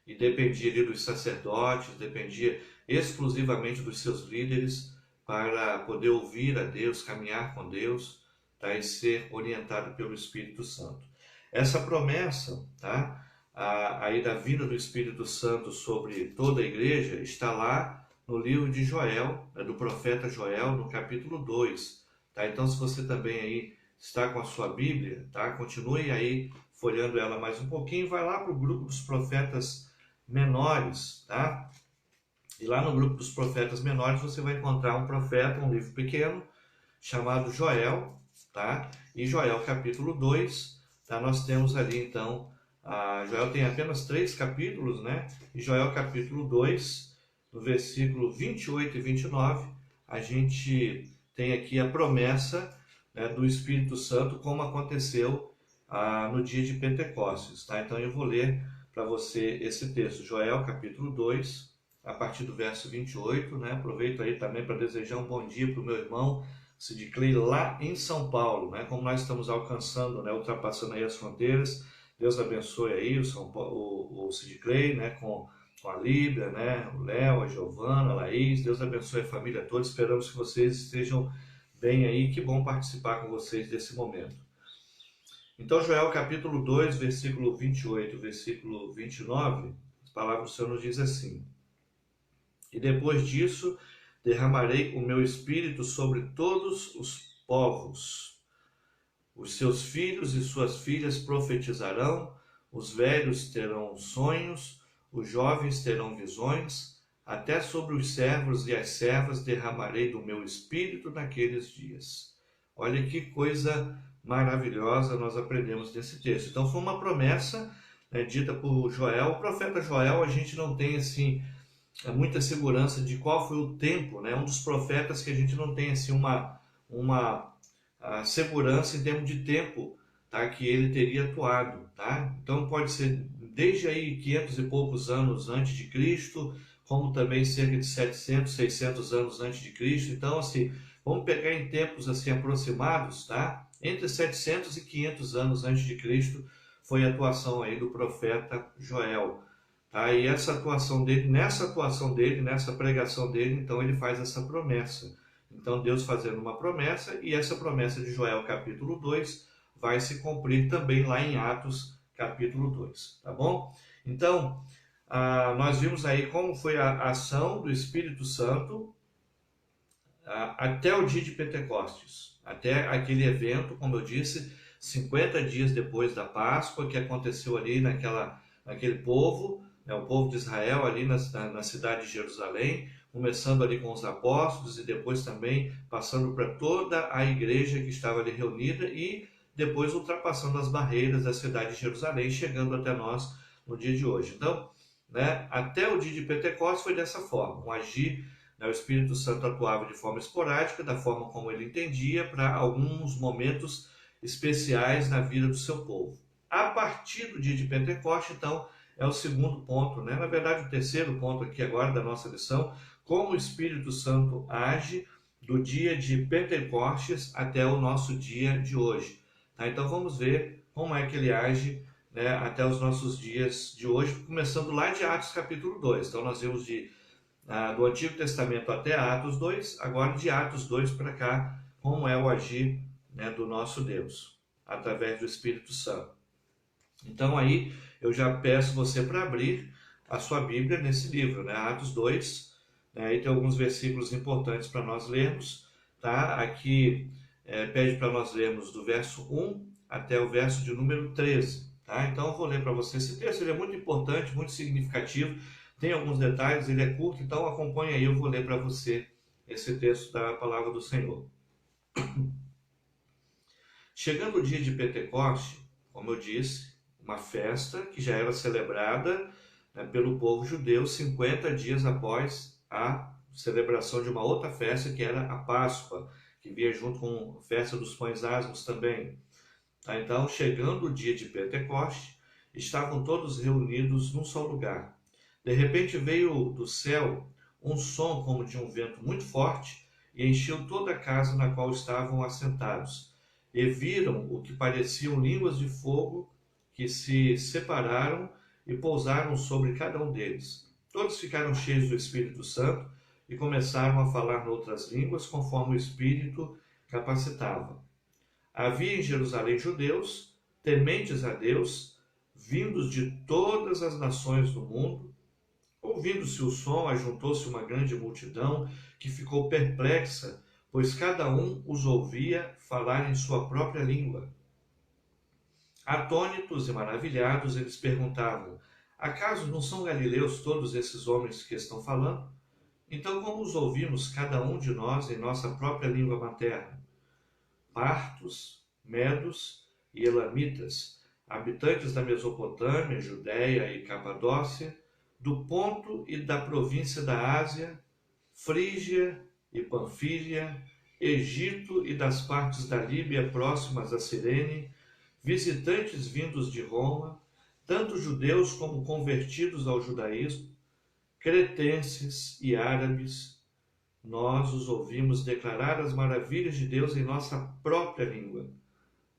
e dependia ali dos sacerdotes, dependia exclusivamente dos seus líderes para poder ouvir a Deus, caminhar com Deus, tá? E ser orientado pelo Espírito Santo. Essa promessa, tá? Aí da vinda do Espírito Santo sobre toda a igreja está lá no livro de Joel, né, do profeta Joel, no capítulo 2. Tá? Então, se você também aí está com a sua Bíblia, tá? Continue aí folhando ela mais um pouquinho, vai lá para o grupo dos profetas menores, tá? E lá no grupo dos profetas menores você vai encontrar um profeta, um livro pequeno, chamado Joel, tá? E Joel capítulo 2, tá? Nós temos ali então, Joel tem apenas 3 capítulos, né? E Joel capítulo 2, no versículo 28 e 29, a gente tem aqui a promessa, né, do Espírito Santo, como aconteceu no dia de Pentecostes, tá? Então eu vou ler para você esse texto, Joel capítulo 2, a partir do verso 28, né? Aproveito aí também para desejar um bom dia para o meu irmão Sid Clay lá em São Paulo, né? Como nós estamos alcançando, né, ultrapassando aí as fronteiras, Deus abençoe aí o Sid Clay, né, com a Líbia, né, o Léo, a Giovana, a Laís, Deus abençoe a família toda, esperamos que vocês estejam bem aí, que bom participar com vocês desse momento. Então, Joel capítulo 2, versículo 28, versículo 29, as palavras do Senhor nos diz assim: E depois disso derramarei o meu espírito sobre todos os povos. Os seus filhos e suas filhas profetizarão, os velhos terão sonhos, os jovens terão visões, até sobre os servos e as servas derramarei do meu espírito naqueles dias. Olha que coisa maravilhosa nós aprendemos nesse texto. Então foi uma promessa, né, dita por Joel. O profeta Joel, a gente não tem assim muita segurança de qual foi o tempo, né? Um dos profetas que a gente não tem assim uma segurança em termos de tempo, tá? Que ele teria atuado, tá? Então pode ser desde aí 500 e poucos anos antes de Cristo, como também cerca de 700, 600 anos antes de Cristo. Então, assim, vamos pegar em tempos assim aproximados, tá? Entre 700 e 500 anos antes de Cristo foi a atuação aí do profeta Joel. Tá? E nessa atuação dele, nessa pregação dele, então ele faz essa promessa. Então Deus fazendo uma promessa, e essa promessa de Joel capítulo 2 vai se cumprir também lá em Atos capítulo 2, tá bom? Então, nós vimos aí como foi a ação do Espírito Santo até o dia de Pentecostes, até aquele evento, como eu disse, 50 dias depois da Páscoa, que aconteceu ali naquele povo, né, o povo de Israel ali na cidade de Jerusalém, começando ali com os apóstolos e depois também passando para toda a igreja que estava ali reunida e depois ultrapassando as barreiras da cidade de Jerusalém, chegando até nós no dia de hoje. Então, né, até o dia de Pentecostes foi dessa forma, um agir, né, o Espírito Santo atuava de forma esporádica, da forma como ele entendia, para alguns momentos especiais na vida do seu povo. A partir do dia de Pentecostes, então, é o segundo ponto, né? Na verdade, o terceiro ponto aqui agora da nossa lição, como o Espírito Santo age do dia de Pentecostes até o nosso dia de hoje. Tá? Então vamos ver como é que ele age, né, até os nossos dias de hoje, começando lá de Atos capítulo 2. Então nós vemos do Antigo Testamento até Atos 2, agora de Atos 2 para cá, como é o agir, né, do nosso Deus, através do Espírito Santo. Então aí eu já peço você para abrir a sua Bíblia nesse livro, né? Atos 2, né? Aí tem alguns versículos importantes para nós lermos, tá? Aqui pede para nós lermos do verso 1 até o verso de número 13, tá? Então eu vou ler para você esse texto, ele é muito importante, muito significativo, tem alguns detalhes, ele é curto, então acompanha aí, eu vou ler para você esse texto da palavra do Senhor. Chegando o dia de Pentecoste, como eu disse, uma festa que já era celebrada, né, pelo povo judeu 50 dias após a celebração de uma outra festa que era a Páscoa, que vinha junto com a festa dos pães asmos também. Tá? Então, chegando o dia de Pentecoste, estavam todos reunidos num só lugar. De repente veio do céu um som como de um vento muito forte e encheu toda a casa na qual estavam assentados. E viram o que pareciam línguas de fogo que se separaram e pousaram sobre cada um deles. Todos ficaram cheios do Espírito Santo e começaram a falar noutras línguas conforme o Espírito capacitava. Havia em Jerusalém judeus, tementes a Deus, vindos de todas as nações do mundo. Ouvindo-se o som, ajuntou-se uma grande multidão que ficou perplexa, pois cada um os ouvia falar em sua própria língua. Atônitos e maravilhados, eles perguntavam: acaso não são galileus todos esses homens que estão falando? Então, como os ouvimos cada um de nós em nossa própria língua materna? Partos, medos e elamitas, habitantes da Mesopotâmia, Judéia e Capadócia, do Ponto e da província da Ásia, Frígia e Panfília, Egito e das partes da Líbia próximas a Cirene, visitantes vindos de Roma, tanto judeus como convertidos ao judaísmo, cretenses e árabes, nós os ouvimos declarar as maravilhas de Deus em nossa própria língua.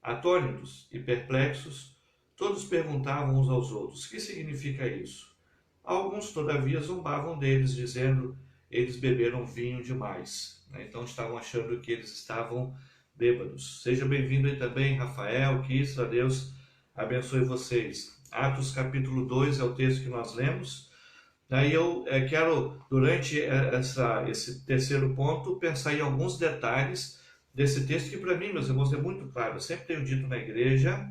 Atônitos e perplexos, todos perguntavam uns aos outros: que significa isso? Alguns, todavia, zombavam deles, dizendo: eles beberam vinho demais. Então estavam achando que eles estavam bêbados. Seja bem-vindo aí também, Rafael, que isso, Deus abençoe vocês. Atos capítulo 2 é o texto que nós lemos. Aí eu quero, durante esse terceiro ponto, pensar em alguns detalhes desse texto que para mim, meus irmãos, é muito claro. Eu sempre tenho dito na igreja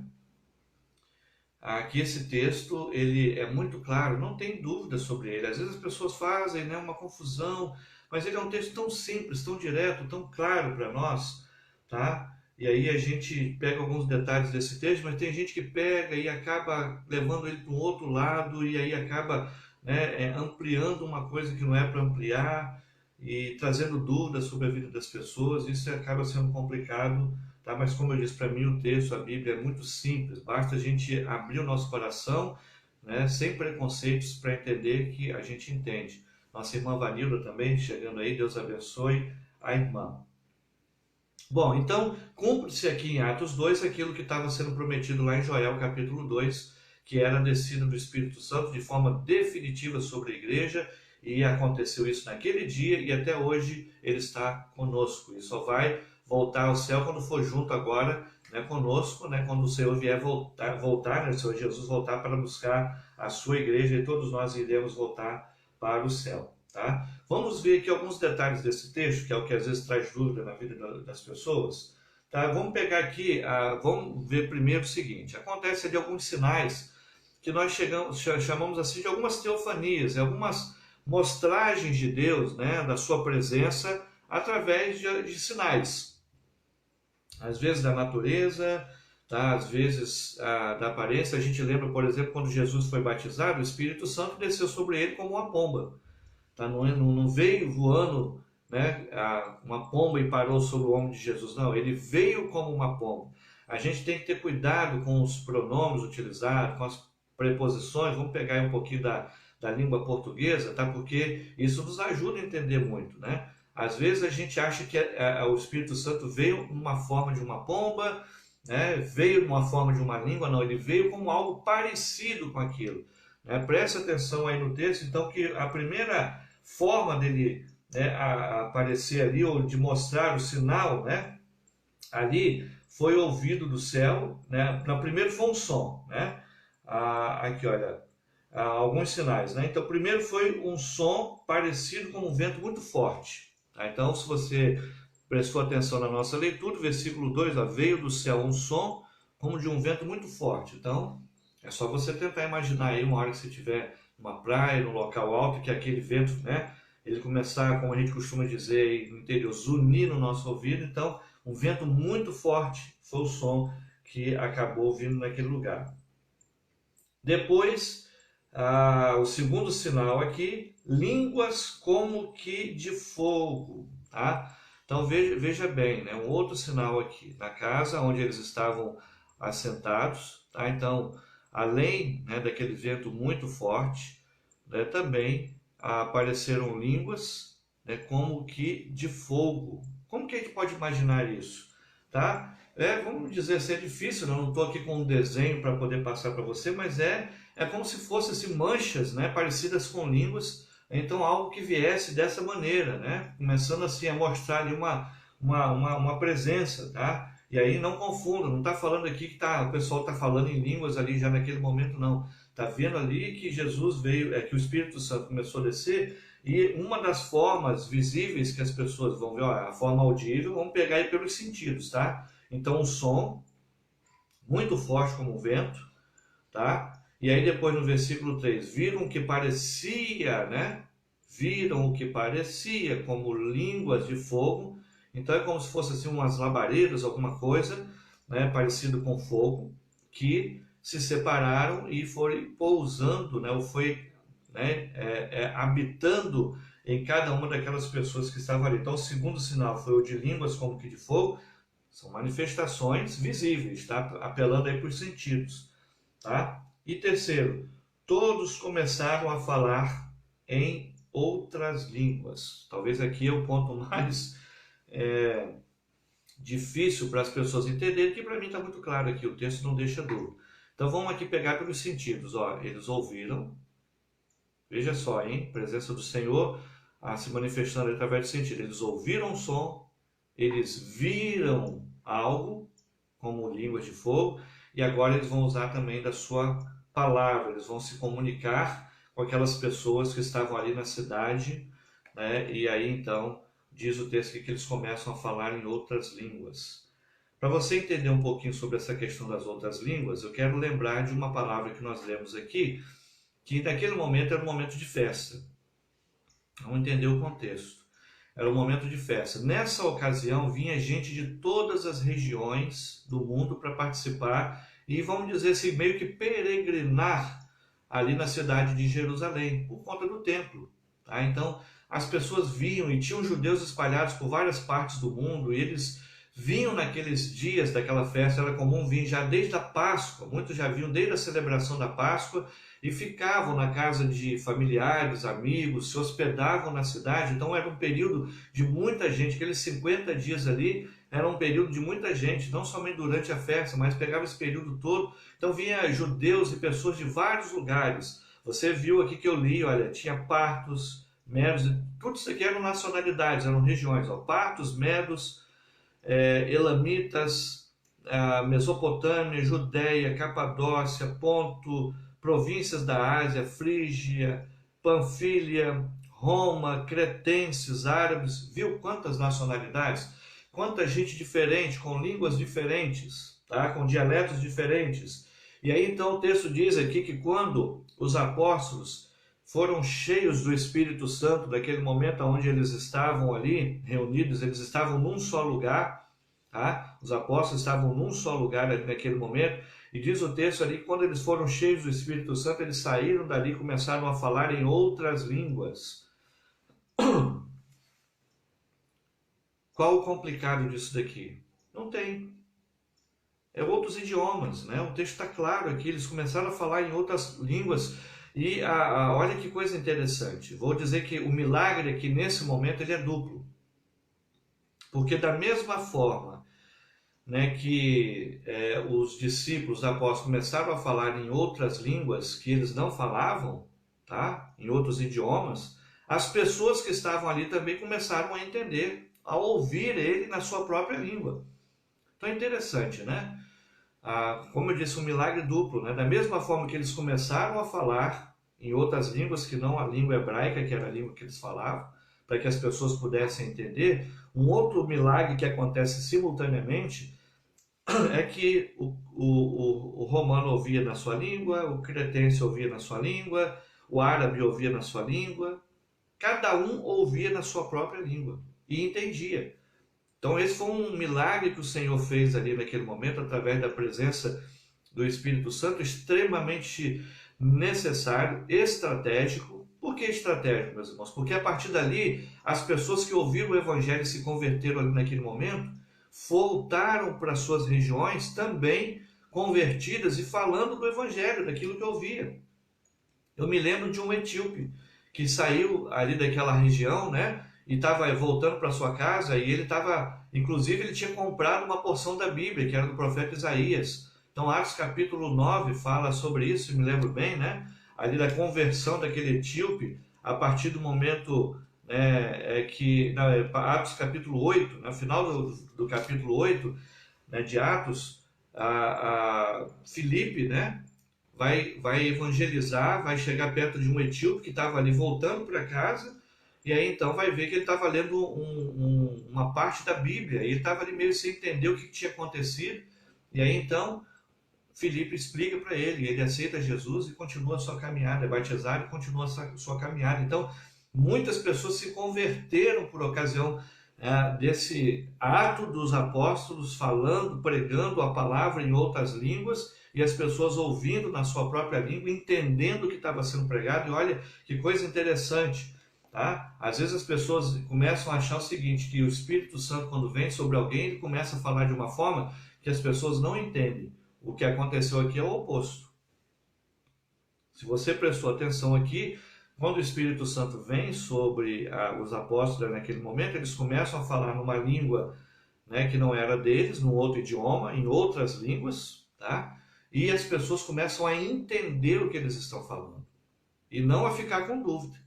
que esse texto ele é muito claro, não tem dúvida sobre ele. Às vezes as pessoas fazem, né, uma confusão, mas ele é um texto tão simples, tão direto, tão claro para nós, tá? E aí a gente pega alguns detalhes desse texto, mas tem gente que pega e acaba levando ele para um outro lado e aí acaba, né, ampliando uma coisa que não é para ampliar e trazendo dúvidas sobre a vida das pessoas. Isso acaba sendo complicado. Tá? Mas como eu disse, para mim o texto, a Bíblia é muito simples, basta a gente abrir o nosso coração, né, sem preconceitos, para entender que a gente entende. Nossa irmã Vanilda também, chegando aí, Deus abençoe a irmã. Bom, então, cumpre-se aqui em Atos 2 aquilo que estava sendo prometido lá em Joel capítulo 2, que era a descida do Espírito Santo de forma definitiva sobre a igreja, e aconteceu isso naquele dia, e até hoje ele está conosco, e só vai voltar ao céu quando for junto agora, né, conosco, né, quando o Senhor vier voltar, né, o Senhor Jesus voltar para buscar a sua igreja, e todos nós iremos voltar para o céu. Tá? Vamos ver aqui alguns detalhes desse texto, que é o que às vezes traz dúvida na vida das pessoas. Tá? Vamos pegar aqui, vamos ver primeiro o seguinte: acontece ali alguns sinais que nós chamamos assim de algumas teofanias, algumas mostragens de Deus, né, da sua presença através de sinais. Às vezes da natureza, tá? Às vezes da aparência. A gente lembra, por exemplo, quando Jesus foi batizado, o Espírito Santo desceu sobre ele como uma pomba. Tá? Não veio voando, né, uma pomba e parou sobre o ombro de Jesus, não. Ele veio como uma pomba. A gente tem que ter cuidado com os pronomes utilizados, com as preposições. Vamos pegar aí um pouquinho da língua portuguesa, tá? Porque isso nos ajuda a entender muito, né? Às vezes a gente acha que o Espírito Santo veio numa forma de uma pomba, né? Veio numa forma de uma língua. Não, ele veio como algo parecido com aquilo. Né? Preste atenção aí no texto, então, que a primeira forma dele, né, aparecer ali, ou de mostrar o sinal, né, ali, foi ouvido do céu, né? No primeiro foi um som, né? aqui, olha, alguns sinais, né? Então, primeiro foi um som parecido com um vento muito forte. Tá? Então, se você prestou atenção na nossa leitura, versículo 2, ó, veio do céu um som como de um vento muito forte. Então, é só você tentar imaginar aí uma hora que você estiver numa praia, num local alto, que aquele vento, né, ele começar, como a gente costuma dizer no interior, zunir no nosso ouvido. Então, um vento muito forte foi o som que acabou vindo naquele lugar. Depois, o segundo sinal aqui, línguas como que de fogo, tá? Então veja bem, né? Um outro sinal aqui, na casa onde eles estavam assentados, tá? Então, além, né, daquele vento muito forte, né, também apareceram línguas, né, como que de fogo. Como que a gente pode imaginar isso, tá? Vamos dizer assim, é difícil, né? Eu não estou aqui com um desenho para poder passar para você, mas é como se fossem assim, manchas, né, parecidas com línguas, então algo que viesse dessa maneira, né, começando assim a mostrar ali uma presença, tá? E aí não confunda, não está falando aqui que o pessoal está falando em línguas ali já naquele momento, não. Está vendo ali que Jesus veio, que o Espírito Santo começou a descer, e uma das formas visíveis que as pessoas vão ver, ó, a forma audível, vamos pegar aí pelos sentidos, tá? Então um som muito forte como o vento, tá? E aí depois no versículo 3, viram que parecia, né? Viram o que parecia como línguas de fogo. Então é como se fosse assim umas labaredas, alguma coisa, né? Parecido com fogo, que se separaram e foram pousando, né? Ou foi, né? Habitando em cada uma daquelas pessoas que estavam ali. Então o segundo sinal foi o de línguas como que de fogo. São manifestações visíveis, tá? Apelando aí para os sentidos, tá? E terceiro, todos começaram a falar em outras línguas. Talvez aqui é o ponto mais difícil para as pessoas entenderem, que para mim está muito claro aqui, o texto não deixa dúvida. Então vamos aqui pegar pelos sentidos. Ó, eles ouviram, veja só, hein? Presença do Senhor se manifestando através do sentido. Eles ouviram o som, eles viram algo, como línguas de fogo, e agora eles vão usar também da sua palavra, eles vão se comunicar com aquelas pessoas que estavam ali na cidade, né? E aí então diz o texto que eles começam a falar em outras línguas. Para você entender um pouquinho sobre essa questão das outras línguas, eu quero lembrar de uma palavra que nós lemos aqui, que naquele momento era um momento de festa. Vamos entender o contexto. Era um momento de festa. Nessa ocasião vinha gente de todas as regiões do mundo para participar e, vamos dizer assim, meio que peregrinar ali na cidade de Jerusalém, por conta do templo. Tá? Então, as pessoas vinham e tinham judeus espalhados por várias partes do mundo, e eles vinham naqueles dias daquela festa. Era comum vir já desde a Páscoa, muitos já vinham desde a celebração da Páscoa e ficavam na casa de familiares, amigos, se hospedavam na cidade. Então era um período de muita gente, aqueles 50 dias ali era um período de muita gente, não somente durante a festa, mas pegava esse período todo. Então vinha judeus e pessoas de vários lugares. Você viu aqui que eu li, olha, tinha partos, medos, tudo isso aqui eram nacionalidades, eram regiões, ó, partos, medos, elamitas, Mesopotâmia, Judéia, Capadócia, Ponto, províncias da Ásia, Frígia, Panfilha, Roma, cretenses, árabes. Viu quantas nacionalidades? Quanta gente diferente, com línguas diferentes, tá? Com dialetos diferentes. E aí então o texto diz aqui que quando os apóstolos foram cheios do Espírito Santo, daquele momento onde eles estavam ali reunidos, eles estavam num só lugar, tá? Os apóstolos estavam num só lugar ali naquele momento, e diz o texto ali que quando eles foram cheios do Espírito Santo, eles saíram dali e começaram a falar em outras línguas. Qual o complicado disso daqui? Não tem. É outros idiomas, né? O texto está claro aqui, eles começaram a falar em outras línguas. E olha que coisa interessante. Vou dizer que o milagre aqui nesse momento ele é duplo. Porque da mesma forma, né, que os discípulos, os apóstolos começaram a falar em outras línguas que eles não falavam, tá? Em outros idiomas, as pessoas que estavam ali também começaram a entender, a ouvir ele na sua própria língua. Então é interessante, né? como eu disse, um milagre duplo, né? Da mesma forma que eles começaram a falar em outras línguas que não a língua hebraica, que era a língua que eles falavam, para que as pessoas pudessem entender, um outro milagre que acontece simultaneamente é que o romano ouvia na sua língua, o cretense ouvia na sua língua, o árabe ouvia na sua língua, cada um ouvia na sua própria língua e entendia. Então esse foi um milagre que o Senhor fez ali naquele momento, através da presença do Espírito Santo, extremamente necessário, estratégico. Por que estratégico, meus irmãos? Porque a partir dali, as pessoas que ouviram o Evangelho e se converteram ali naquele momento, voltaram para suas regiões também convertidas e falando do Evangelho, daquilo que ouvia. Eu me lembro de um etíope que saiu ali daquela região, né? E estava voltando para sua casa, e ele estava, inclusive ele tinha comprado uma porção da Bíblia, que era do profeta Isaías. Então Atos capítulo 9 fala sobre isso, me lembro bem, né? Ali da conversão daquele etíope, a partir do momento Atos capítulo 8, no final do capítulo 8, né, de Atos, Filipe, né, vai evangelizar, vai chegar perto de um etíope que estava ali voltando para casa, e aí então vai ver que ele estava lendo uma parte da Bíblia, e ele estava ali meio sem entender o que tinha acontecido, e aí então Filipe explica para ele, ele aceita Jesus e continua a sua caminhada, é batizado e continua a sua caminhada. Então, muitas pessoas se converteram por ocasião desse ato dos apóstolos falando, pregando a palavra em outras línguas, e as pessoas ouvindo na sua própria língua, entendendo o que estava sendo pregado. E olha que coisa interessante, tá? Às vezes as pessoas começam a achar o seguinte, que o Espírito Santo, quando vem sobre alguém, ele começa a falar de uma forma que as pessoas não entendem. O que aconteceu aqui é o oposto. Se você prestou atenção aqui, quando o Espírito Santo vem sobre os apóstolos naquele momento, eles começam a falar numa língua, né, que não era deles, num outro idioma, em outras línguas, tá? E as pessoas começam a entender o que eles estão falando e não a ficar com dúvida.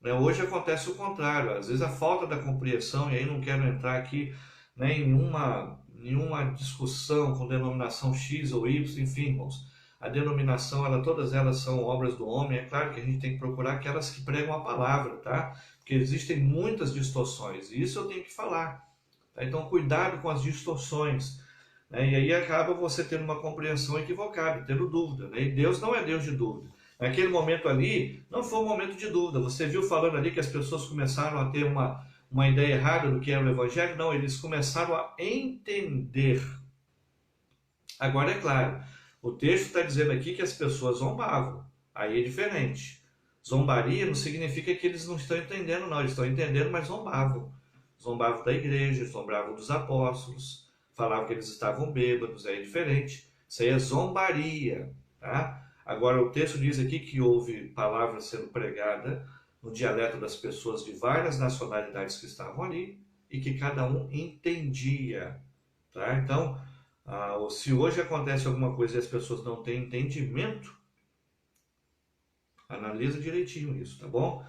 Né? Hoje acontece o contrário, às vezes a falta da compreensão, e aí não quero entrar aqui, né, em nenhuma discussão com denominação X ou Y, enfim, irmãos. A denominação, todas elas são obras do homem. É claro que a gente tem que procurar aquelas que pregam a palavra, tá? Porque existem muitas distorções, e isso eu tenho que falar. Tá? Então, cuidado com as distorções. Né? E aí acaba você tendo uma compreensão equivocada, tendo dúvida. Né? E Deus não é Deus de dúvida. Naquele momento ali, não foi um momento de dúvida. Você viu falando ali que as pessoas começaram a ter uma ideia errada do que era o Evangelho? Não, eles começaram a entender. Agora, é claro, o texto está dizendo aqui que as pessoas zombavam. Aí é diferente. Zombaria não significa que eles não estão entendendo, não. Eles estão entendendo, mas zombavam. Zombavam da igreja, zombavam dos apóstolos, falavam que eles estavam bêbados, aí é diferente. Isso aí é zombaria, tá? Agora, o texto diz aqui que houve palavras sendo pregadas no dialeto das pessoas de várias nacionalidades que estavam ali, e que cada um entendia. Tá? Então, se hoje acontece alguma coisa e as pessoas não têm entendimento, analisa direitinho isso, tá bom?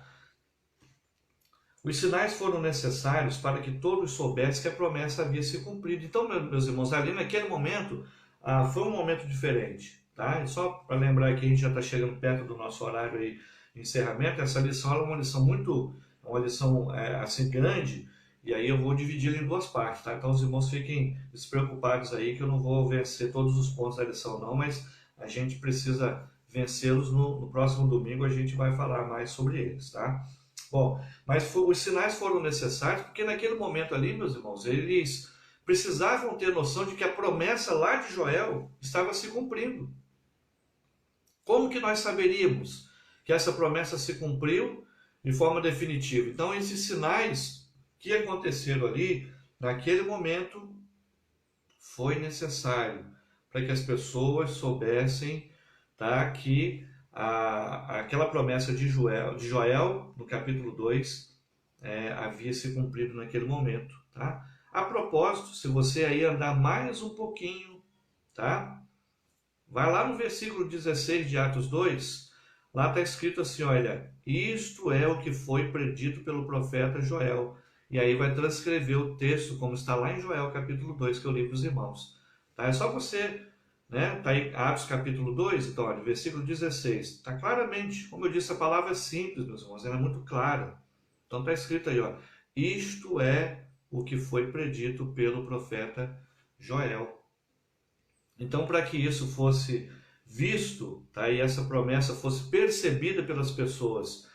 Os sinais foram necessários para que todos soubessem que a promessa havia se cumprido. Então, meus irmãos, ali naquele momento, foi um momento diferente. Tá? E só para lembrar que a gente já está chegando perto do nosso horário aí, encerramento, essa lição é uma lição assim grande, e aí eu vou dividi-la em duas partes, tá? Então os irmãos fiquem despreocupados aí, que eu não vou vencer todos os pontos da lição não, mas a gente precisa vencê-los no próximo domingo, a gente vai falar mais sobre eles, tá? Bom, mas os sinais foram necessários, porque naquele momento ali, meus irmãos, eles precisavam ter noção de que a promessa lá de Joel estava se cumprindo. Como que nós saberíamos que essa promessa se cumpriu de forma definitiva? Então, esses sinais que aconteceram ali, naquele momento, foi necessário para que as pessoas soubessem, tá, que aquela promessa de Joel, no capítulo 2, havia se cumprido naquele momento. Tá? A propósito, se você aí andar mais um pouquinho, tá? Vai lá no versículo 16 de Atos 2, lá está escrito assim, olha, isto é o que foi predito pelo profeta Joel. E aí vai transcrever o texto, como está lá em Joel capítulo 2, que eu li para os irmãos. Tá? É só você, né? Tá aí Atos capítulo 2, então, olha, versículo 16. Está claramente, como eu disse, a palavra é simples, meus irmãos, ela é muito clara. Então está escrito aí, ó, isto é o que foi predito pelo profeta Joel. Então, para que isso fosse visto, tá, e essa promessa fosse percebida pelas pessoas,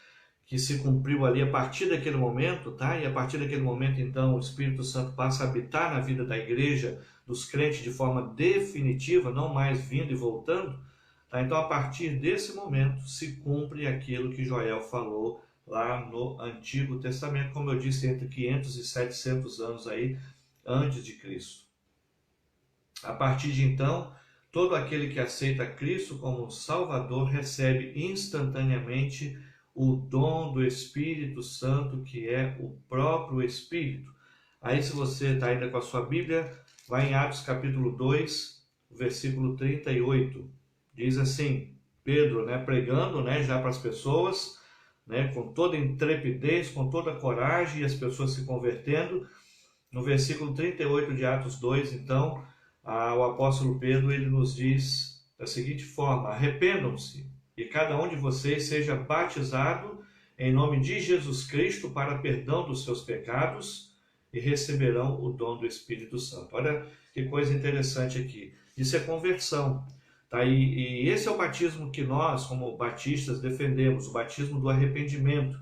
que se cumpriu ali a partir daquele momento, tá? E a partir daquele momento, então, o Espírito Santo passa a habitar na vida da igreja, dos crentes, de forma definitiva, não mais vindo e voltando, tá? Então, a partir desse momento, se cumpre aquilo que Joel falou lá no Antigo Testamento, como eu disse, entre 500 e 700 anos aí antes de Cristo. A partir de então, todo aquele que aceita Cristo como Salvador recebe instantaneamente o dom do Espírito Santo, que é o próprio Espírito. Aí, se você está ainda com a sua Bíblia, vai em Atos capítulo 2, versículo 38. Diz assim, Pedro, né, pregando, né, já para as pessoas, né, com toda intrepidez, com toda coragem, e as pessoas se convertendo. No versículo 38 de Atos 2, então, o apóstolo Pedro ele nos diz da seguinte forma: arrependam-se e cada um de vocês seja batizado em nome de Jesus Cristo para perdão dos seus pecados e receberão o dom do Espírito Santo. Olha que coisa interessante aqui. Isso é conversão. Tá? E esse é o batismo que nós, como batistas, defendemos, o batismo do arrependimento.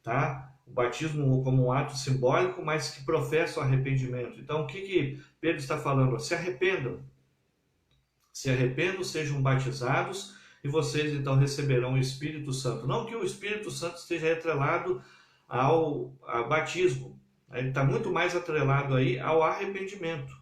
Tá? O batismo como um ato simbólico, mas que professa o arrependimento. Então, o que Pedro está falando? Se arrependam. Se arrependam, sejam batizados, e vocês então receberão o Espírito Santo. Não que o Espírito Santo esteja atrelado ao batismo. Ele está muito mais atrelado aí ao arrependimento.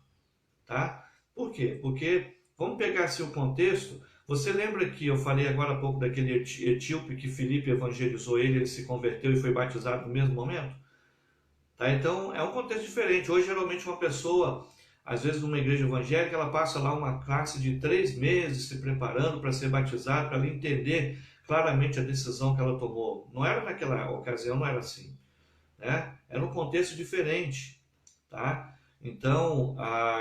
Tá? Por quê? Porque, vamos pegar assim o contexto. Você lembra que eu falei agora há pouco daquele etíope que Filipe evangelizou ele se converteu e foi batizado no mesmo momento? Tá? Então, é um contexto diferente. Hoje, geralmente, uma pessoa, às vezes numa igreja evangélica, ela passa lá uma classe de 3 meses se preparando para ser batizada, para ela entender claramente a decisão que ela tomou. Não era naquela ocasião, não era assim. Né? Era um contexto diferente. Tá? Então,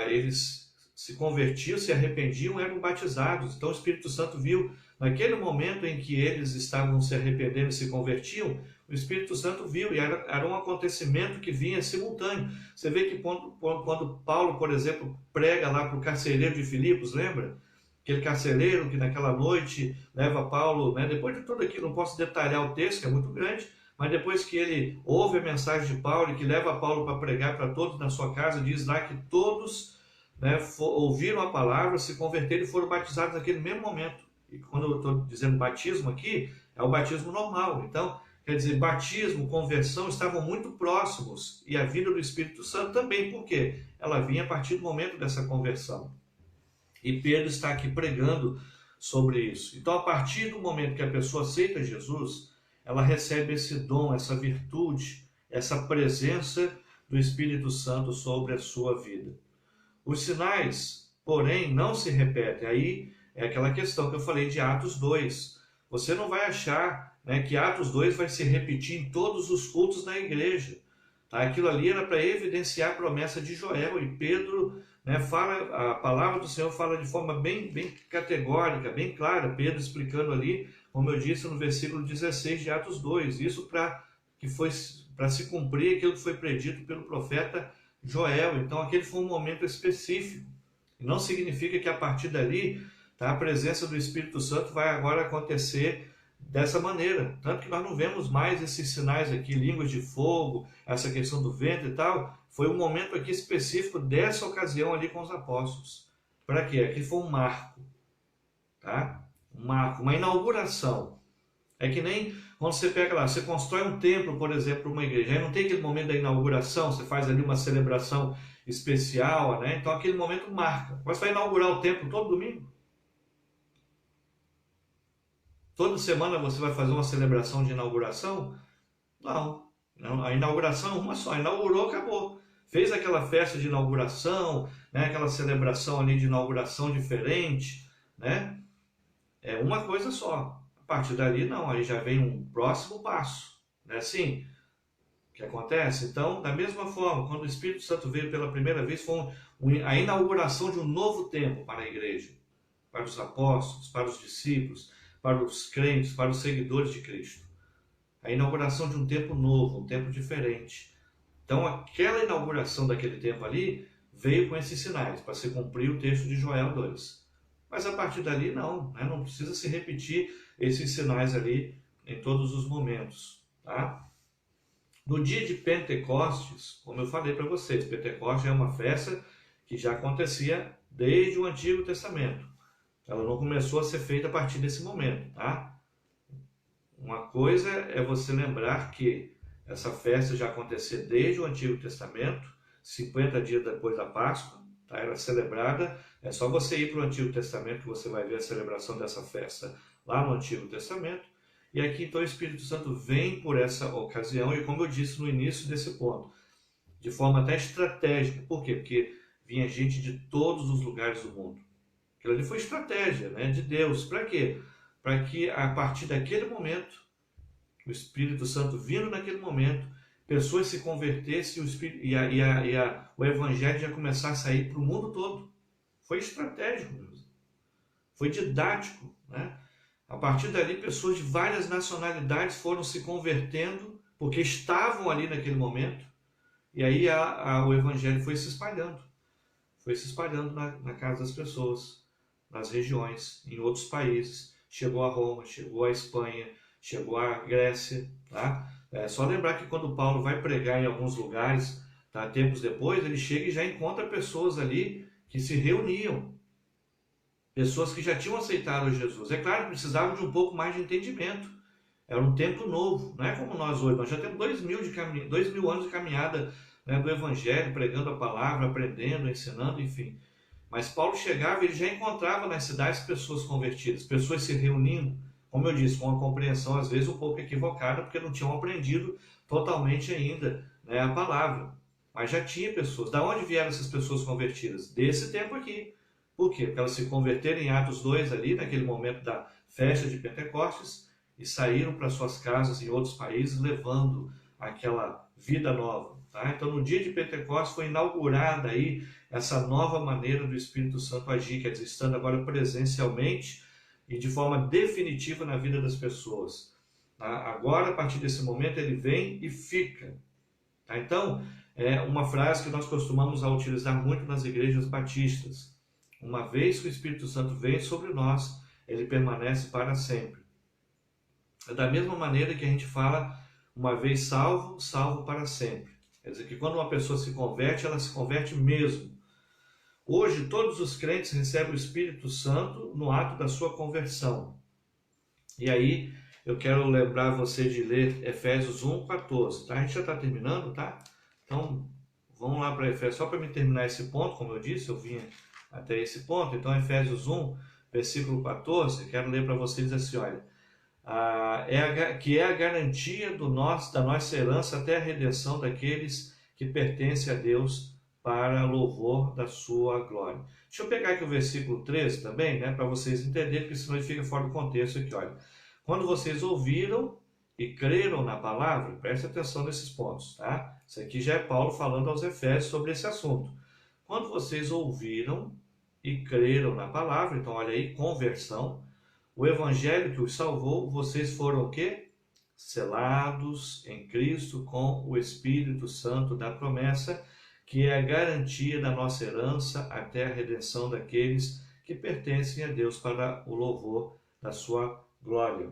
eles se convertiam, se arrependiam, eram batizados. Então o Espírito Santo viu, naquele momento em que eles estavam se arrependendo e se convertiam, o Espírito Santo viu, e era um acontecimento que vinha simultâneo. Você vê que quando Paulo, por exemplo, prega lá para o carcereiro de Filipos, lembra? Aquele carcereiro que naquela noite leva Paulo, né? Depois de tudo aquilo, não posso detalhar o texto, que é muito grande, mas depois que ele ouve a mensagem de Paulo e que leva Paulo para pregar para todos na sua casa, diz lá que todos, né, ouviram a palavra, se converteram e foram batizados naquele mesmo momento. E quando eu estou dizendo batismo aqui, é o batismo normal. Então, quer dizer, batismo, conversão estavam muito próximos. E a vida do Espírito Santo também. Por quê? Ela vinha a partir do momento dessa conversão. E Pedro está aqui pregando sobre isso. Então, a partir do momento que a pessoa aceita Jesus, ela recebe esse dom, essa virtude, essa presença do Espírito Santo sobre a sua vida. Os sinais, porém, não se repetem. Aí é aquela questão que eu falei de Atos 2. Você não vai achar, né, que Atos 2 vai se repetir em todos os cultos da igreja. Tá? Aquilo ali era para evidenciar a promessa de Joel, e Pedro, né, fala, a palavra do Senhor fala de forma bem categórica, bem clara, Pedro explicando ali, como eu disse no versículo 16 de Atos 2, isso para se cumprir aquilo que foi predito pelo profeta Joel. Então aquele foi um momento específico. E não significa que a partir dali, tá, a presença do Espírito Santo vai agora acontecer dessa maneira. Tanto que nós não vemos mais esses sinais aqui, línguas de fogo, essa questão do vento e tal. Foi um momento aqui específico dessa ocasião ali com os apóstolos. Para quê? Aqui foi um marco. Tá? Um marco, uma inauguração. É que nem quando você pega lá, você constrói um templo, por exemplo, uma igreja. Aí não tem aquele momento da inauguração, você faz ali uma celebração especial, né? Então aquele momento marca. Mas vai inaugurar o templo todo domingo? Toda semana você vai fazer uma celebração de inauguração? Não. A inauguração é uma só. Inaugurou, acabou. Fez aquela festa de inauguração, né? Aquela celebração ali de inauguração diferente, né? É uma coisa só. A partir dali, não. Aí já vem um próximo passo. Né? Assim, que acontece? Então, da mesma forma, quando o Espírito Santo veio pela primeira vez, foi a inauguração de um novo tempo para a igreja, para os apóstolos, para os discípulos, para os crentes, para os seguidores de Cristo. A inauguração de um tempo novo, um tempo diferente. Então, aquela inauguração daquele tempo ali veio com esses sinais, para se cumprir o texto de Joel 2. Mas a partir dali, não, né? Não precisa se repetir esses sinais ali em todos os momentos, tá? No dia de Pentecostes, como eu falei para vocês, Pentecostes é uma festa que já acontecia desde o Antigo Testamento. Ela não começou a ser feita a partir desse momento, tá? Uma coisa é você lembrar que essa festa já acontecia desde o Antigo Testamento, 50 dias depois da Páscoa, tá? Era celebrada, é só você ir para o Antigo Testamento que você vai ver a celebração dessa festa lá no Antigo Testamento. E aqui então o Espírito Santo vem por essa ocasião, e como eu disse no início desse ponto, de forma até estratégica. Por quê? Porque vinha gente de todos os lugares do mundo. Aquilo ali foi estratégia, né, de Deus. Para quê? Para que a partir daquele momento, o Espírito Santo vindo naquele momento, pessoas se convertessem o Evangelho já começar a sair para o mundo todo. Foi estratégico, foi didático, né? A partir dali, pessoas de várias nacionalidades foram se convertendo, porque estavam ali naquele momento, e aí o Evangelho foi se espalhando na casa das pessoas, nas regiões, em outros países. Chegou a Roma, chegou a Espanha, chegou a Grécia. Tá? É só lembrar que quando Paulo vai pregar em alguns lugares, tá, tempos depois, ele chega e já encontra pessoas ali que se reuniam. Pessoas que já tinham aceitado Jesus. É claro que precisavam de um pouco mais de entendimento. Era um tempo novo, não é como nós hoje. Nós já temos 2000 anos de caminhada, né, do Evangelho, pregando a palavra, aprendendo, ensinando, enfim. Mas Paulo chegava e ele já encontrava nas cidades pessoas convertidas, pessoas se reunindo, como eu disse, com uma compreensão às vezes um pouco equivocada, porque não tinham aprendido totalmente ainda, né, a palavra. Mas já tinha pessoas. Da onde vieram essas pessoas convertidas? Desse tempo aqui. Por quê? Porque elas se converteram em Atos 2 ali, naquele momento da festa de Pentecostes, e saíram para suas casas em outros países, levando aquela vida nova. Tá? Então, no dia de Pentecostes foi inaugurada aí essa nova maneira do Espírito Santo agir, quer dizer, estando agora presencialmente e de forma definitiva na vida das pessoas. Tá? Agora, a partir desse momento, ele vem e fica. Tá? Então, é uma frase que nós costumamos utilizar muito nas igrejas batistas. Uma vez que o Espírito Santo vem sobre nós, ele permanece para sempre. É da mesma maneira que a gente fala, uma vez salvo, salvo para sempre. Quer dizer que quando uma pessoa se converte, ela se converte mesmo. Hoje, todos os crentes recebem o Espírito Santo no ato da sua conversão. E aí, eu quero lembrar você de ler Efésios 1:14. Tá? A gente já está terminando, tá? Então, vamos lá para Efésios, só para me terminar esse ponto, como eu disse, eu vinha até esse ponto. Então, Efésios 1, versículo 14, quero ler para vocês assim, olha, que é a garantia da nossa herança até a redenção daqueles que pertencem a Deus para louvor da sua glória. Deixa eu pegar aqui o versículo 13 também, né, para vocês entenderem, porque senão ele fica fora do contexto aqui, olha. Quando vocês ouviram e creram na palavra, preste atenção nesses pontos, tá? Isso aqui já é Paulo falando aos Efésios sobre esse assunto. Quando vocês ouviram e creram na palavra, então olha aí, conversão, o evangelho que os salvou, vocês foram o quê? Selados em Cristo com o Espírito Santo da promessa, que é a garantia da nossa herança até a redenção daqueles que pertencem a Deus para o louvor da sua glória.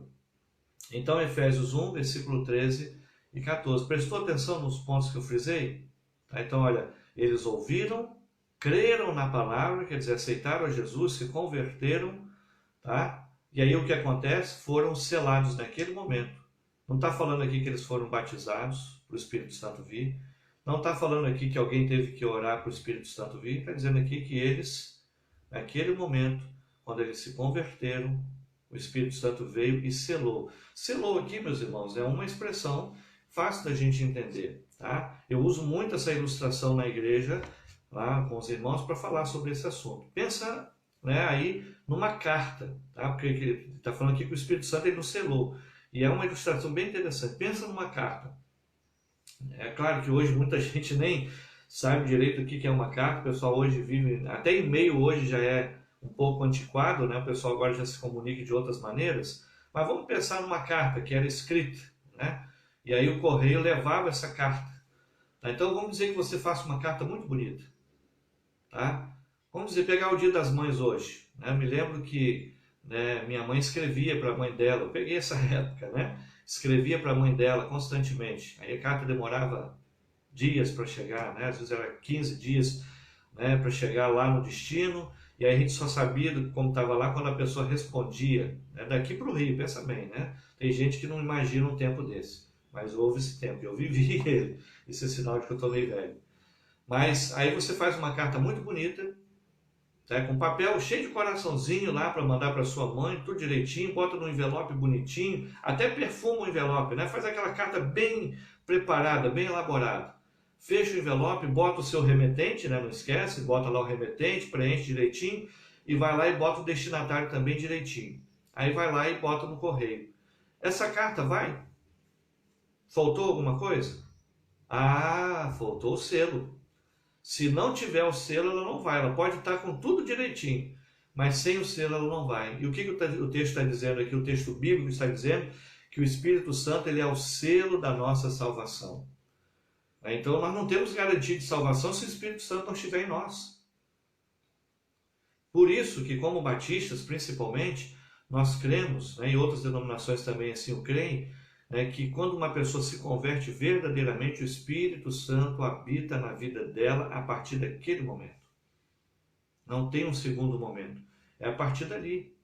Então, Efésios 1, versículo 13 e 14. Prestou atenção nos pontos que eu frisei? Tá? Então, olha, eles ouviram, creram na palavra, quer dizer, aceitaram a Jesus, se converteram, tá? E aí o que acontece? Foram selados naquele momento. Não está falando aqui que eles foram batizados para o Espírito Santo vir. Não está falando aqui que alguém teve que orar para o Espírito Santo vir. Está dizendo aqui que eles, naquele momento, quando eles se converteram, o Espírito Santo veio e selou. Selou aqui, meus irmãos, é uma expressão fácil da gente entender. Tá? Eu uso muito essa ilustração na igreja, lá com os irmãos, para falar sobre esse assunto. Pensa, né, aí numa carta, tá? Porque está falando aqui que o Espírito Santo ele nos selou. E é uma ilustração bem interessante. Pensa numa carta. É claro que hoje muita gente nem sabe direito o que é uma carta. O pessoal hoje vive, até e-mail hoje já é um pouco antiquado, né? O pessoal agora já se comunica de outras maneiras. Mas vamos pensar numa carta que era escrita, né? E aí o correio levava essa carta. Tá? Então vamos dizer que você faça uma carta muito bonita, tá? Vamos dizer, pegar o Dia das Mães hoje, né? Eu me lembro que, né, minha mãe escrevia para a mãe dela, eu peguei essa época, né? Escrevia para a mãe dela constantemente. Aí a carta demorava dias para chegar, né? Às vezes era 15 dias, né, para chegar lá no destino, e aí a gente só sabia como estava lá quando a pessoa respondia, né? Daqui para o Rio, pensa bem, né? Tem gente que não imagina um tempo desse, mas houve esse tempo, eu vivi ele. Isso é sinal de que eu estou meio velho. Mas aí você faz uma carta muito bonita, tá? Com papel cheio de coraçãozinho lá para mandar para sua mãe, tudo direitinho, bota no envelope bonitinho, até perfuma o envelope, né? Faz aquela carta bem preparada, bem elaborada. Fecha o envelope, bota o seu remetente, né? Não esquece, bota lá o remetente, preenche direitinho e vai lá e bota o destinatário também direitinho. Aí vai lá e bota no correio. Essa carta vai? Faltou alguma coisa? Ah, faltou o selo. Se não tiver o selo, ela não vai. Ela pode estar com tudo direitinho, mas sem o selo ela não vai. E o que o texto está dizendo aqui? O texto bíblico está dizendo que o Espírito Santo ele é o selo da nossa salvação. Então nós não temos garantia de salvação se o Espírito Santo não estiver em nós. Por isso que, como batistas principalmente, nós cremos, né, e outras denominações também assim o creem, que quando uma pessoa se converte verdadeiramente, o Espírito Santo habita na vida dela a partir daquele momento. Não tem um segundo momento. É a partir dali.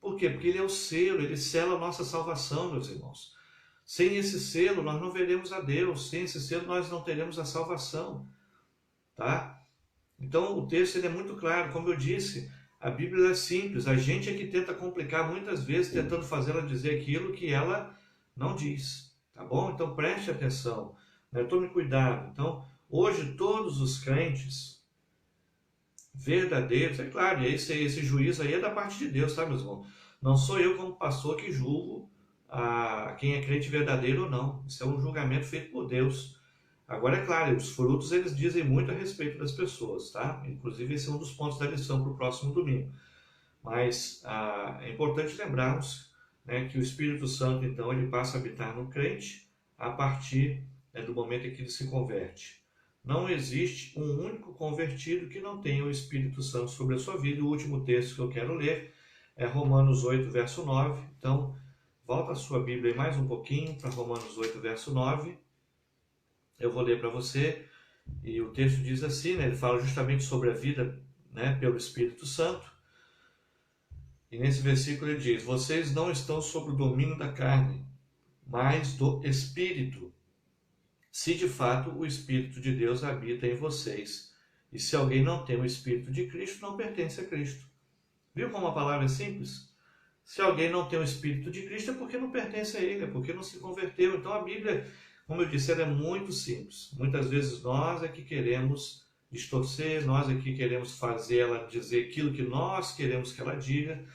Por quê? Porque ele é o selo, ele sela a nossa salvação, meus irmãos. Sem esse selo, nós não veremos a Deus. Sem esse selo, nós não teremos a salvação. Tá? Então, o texto ele é muito claro. Como eu disse, a Bíblia é simples. A gente é que tenta complicar muitas vezes, tentando fazê-la dizer aquilo que ela não diz, tá bom? Então preste atenção, né? Tome cuidado. Então, hoje todos os crentes verdadeiros, é claro, e esse juízo aí é da parte de Deus, tá, meus irmãos? Não sou eu como pastor que julgo quem é crente verdadeiro ou não. Isso é um julgamento feito por Deus. Agora, é claro, os frutos eles dizem muito a respeito das pessoas, tá? Inclusive esse é um dos pontos da lição para o próximo domingo. Mas é importante lembrarmos, né, que o Espírito Santo, então, ele passa a habitar no crente a partir, né, do momento em que ele se converte. Não existe um único convertido que não tenha o Espírito Santo sobre a sua vida. O último texto que eu quero ler é Romanos 8, verso 9. Então, volta a sua Bíblia aí mais um pouquinho para Romanos 8, verso 9. Eu vou ler para você. E o texto diz assim, né, ele fala justamente sobre a vida, né, pelo Espírito Santo. E nesse versículo ele diz: vocês não estão sob o domínio da carne, mas do Espírito, se de fato o Espírito de Deus habita em vocês. E se alguém não tem o Espírito de Cristo, não pertence a Cristo. Viu como a palavra é simples? Se alguém não tem o Espírito de Cristo, é porque não pertence a Ele, é porque não se converteu. Então a Bíblia, como eu disse, ela é muito simples. Muitas vezes nós é que queremos distorcer, nós é que queremos fazer ela dizer aquilo que nós queremos que ela diga.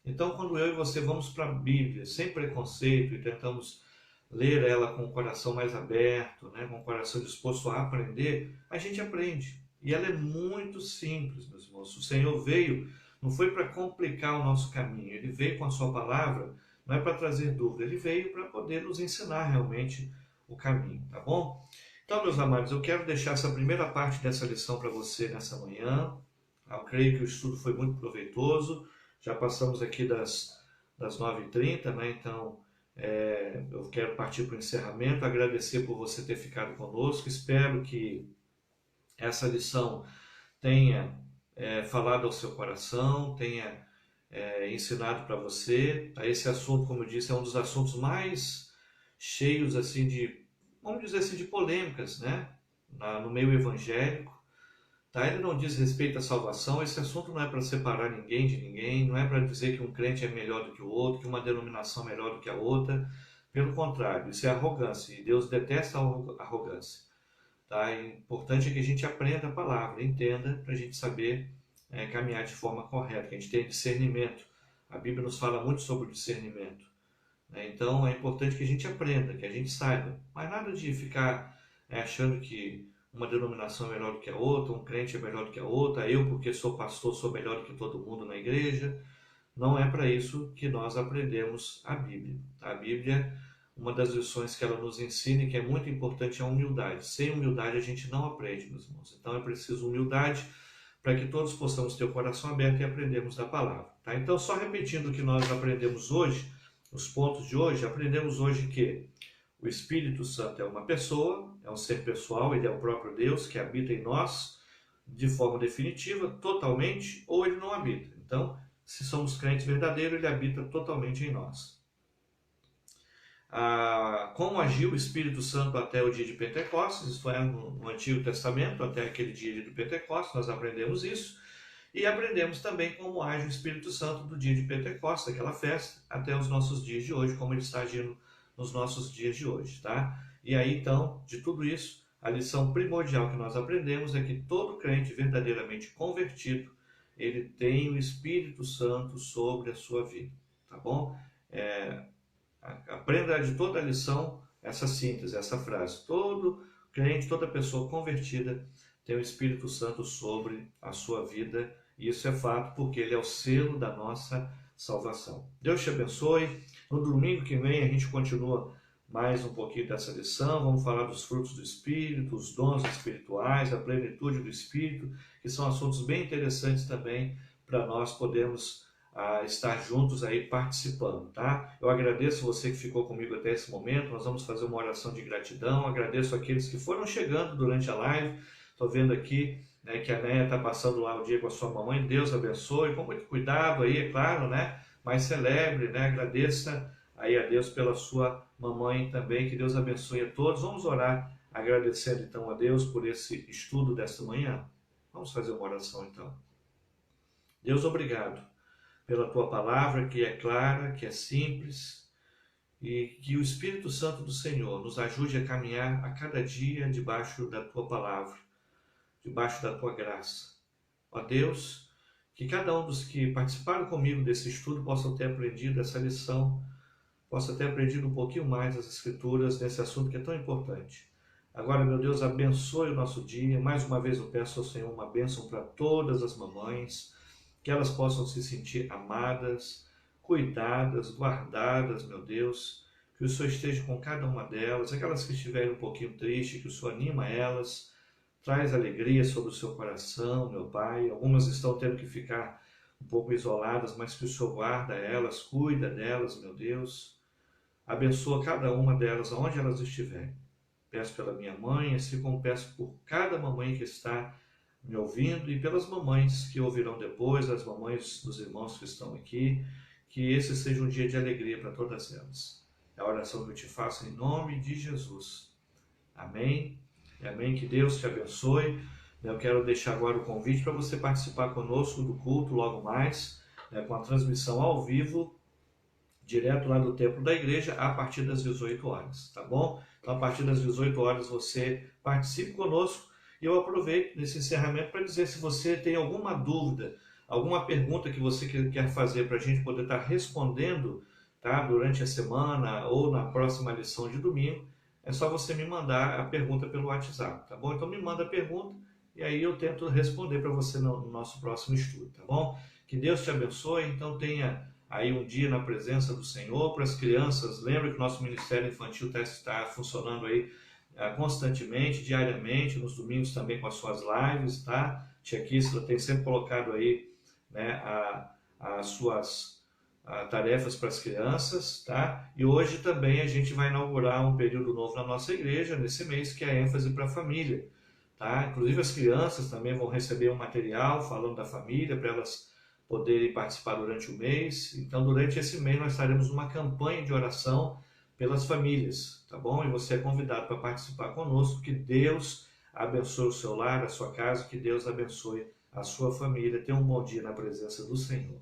Então, quando eu e você vamos para a Bíblia sem preconceito e tentamos ler ela com o coração mais aberto, né, com o coração disposto a aprender, a gente aprende. E ela é muito simples, meus irmãos. O Senhor veio, não foi para complicar o nosso caminho, Ele veio com a sua palavra, não é para trazer dúvida, Ele veio para poder nos ensinar realmente o caminho, tá bom? Então, meus amados, eu quero deixar essa primeira parte dessa lição para você nessa manhã. Eu creio que o estudo foi muito proveitoso. Já passamos aqui das 9h30, né? Então eu quero partir para o encerramento, agradecer por você ter ficado conosco. Espero que essa lição tenha falado ao seu coração, tenha ensinado para você. Esse assunto, como eu disse, é um dos assuntos mais cheios assim de, vamos dizer assim, de polêmicas, né? No meio evangélico. Tá? Ele não diz respeito à salvação. Esse assunto não é para separar ninguém de ninguém, não é para dizer que um crente é melhor do que o outro, que uma denominação é melhor do que a outra. Pelo contrário, isso é arrogância, e Deus detesta a arrogância. Tá? É importante que a gente aprenda a palavra, entenda, para a gente saber caminhar de forma correta, que a gente tenha discernimento. A Bíblia nos fala muito sobre o discernimento. Né? Então é importante que a gente aprenda, que a gente saiba, mas nada de ficar achando que uma denominação é melhor do que a outra, um crente é melhor do que a outra, eu porque sou pastor sou melhor do que todo mundo na igreja. Não é para isso que nós aprendemos a Bíblia. A Bíblia, uma das lições que ela nos ensina e que é muito importante é a humildade. Sem humildade a gente não aprende, meus irmãos. Então é preciso humildade para que todos possamos ter o coração aberto e aprendermos da palavra. Tá? Então, só repetindo o que nós aprendemos hoje, os pontos de hoje, aprendemos hoje que o Espírito Santo é uma pessoa, é um ser pessoal, ele é o próprio Deus que habita em nós de forma definitiva, totalmente, ou ele não habita. Então, se somos crentes verdadeiros, ele habita totalmente em nós. Como agiu o Espírito Santo até o dia de Pentecostes, isso foi no Antigo Testamento, até aquele dia do Pentecostes, nós aprendemos isso. E aprendemos também como age o Espírito Santo do dia de Pentecostes, aquela festa, até os nossos dias de hoje, como ele está agindo nos nossos dias de hoje, tá? E aí, então, de tudo isso, a lição primordial que nós aprendemos é que todo crente verdadeiramente convertido, ele tem o Espírito Santo sobre a sua vida, tá bom? Aprenda de toda a lição essa síntese, essa frase. Todo crente, toda pessoa convertida tem o Espírito Santo sobre a sua vida, e isso é fato porque ele é o selo da nossa salvação. Deus te abençoe. No domingo que vem a gente continua mais um pouquinho dessa lição, vamos falar dos frutos do Espírito, os dons espirituais, a plenitude do Espírito, que são assuntos bem interessantes também para nós podermos estar juntos aí participando, tá? Eu agradeço você que ficou comigo até esse momento, nós vamos fazer uma oração de gratidão, agradeço aqueles que foram chegando durante a live, estou vendo aqui, né, que a Néia está passando lá o dia com a sua mamãe, Deus abençoe, com muito cuidado aí, é claro, né? Mas celebre, né? Agradeça aí a Deus pela sua mamãe também, que Deus abençoe a todos. Vamos orar agradecendo então a Deus por esse estudo desta manhã. Vamos fazer uma oração então. Deus, obrigado pela tua palavra que é clara, que é simples, e que o Espírito Santo do Senhor nos ajude a caminhar a cada dia debaixo da tua palavra, debaixo da tua graça. Ó Deus, que cada um dos que participaram comigo desse estudo possam ter aprendido essa lição, possa ter aprendido um pouquinho mais as Escrituras nesse assunto que é tão importante. Agora, meu Deus, abençoe o nosso dia. Mais uma vez eu peço ao Senhor uma bênção para todas as mamães, que elas possam se sentir amadas, cuidadas, guardadas, meu Deus, que o Senhor esteja com cada uma delas, aquelas que estiverem um pouquinho tristes, que o Senhor anima elas, traz alegria sobre o seu coração, meu Pai. Algumas estão tendo que ficar um pouco isoladas, mas que o Senhor guarda elas, cuida delas, meu Deus. Abençoa cada uma delas, aonde elas estiverem. Peço pela minha mãe, assim como peço por cada mamãe que está me ouvindo e pelas mamães que ouvirão depois, as mamães dos irmãos que estão aqui, que esse seja um dia de alegria para todas elas. É a oração que eu te faço em nome de Jesus. Amém e amém. Que Deus te abençoe. Eu quero deixar agora o convite para você participar conosco do culto logo mais, com a transmissão ao vivo, direto lá do templo da igreja, a partir das 18 horas, tá bom? Então, a partir das 18 horas você participe conosco. E eu aproveito nesse encerramento para dizer, se você tem alguma dúvida, alguma pergunta que você quer fazer para a gente poder estar respondendo, tá, durante a semana ou na próxima lição de domingo, é só você me mandar a pergunta pelo WhatsApp, tá bom? Então me manda a pergunta e aí eu tento responder para você no nosso próximo estudo, tá bom? Que Deus te abençoe, então tenha aí um dia na presença do Senhor. Para as crianças, lembre que o nosso Ministério Infantil está funcionando aí constantemente, diariamente, nos domingos também com as suas lives, tá? Tia Kissla tem sempre colocado aí, né, as suas tarefas para as crianças, tá? E hoje também a gente vai inaugurar um período novo na nossa igreja, nesse mês, que é ênfase para a família, tá? Inclusive as crianças também vão receber um material falando da família, para elas poderem participar durante o mês. Então, durante esse mês nós estaremos numa campanha de oração pelas famílias, tá bom? E você é convidado para participar conosco. Que Deus abençoe o seu lar, a sua casa, que Deus abençoe a sua família. Tenha um bom dia na presença do Senhor.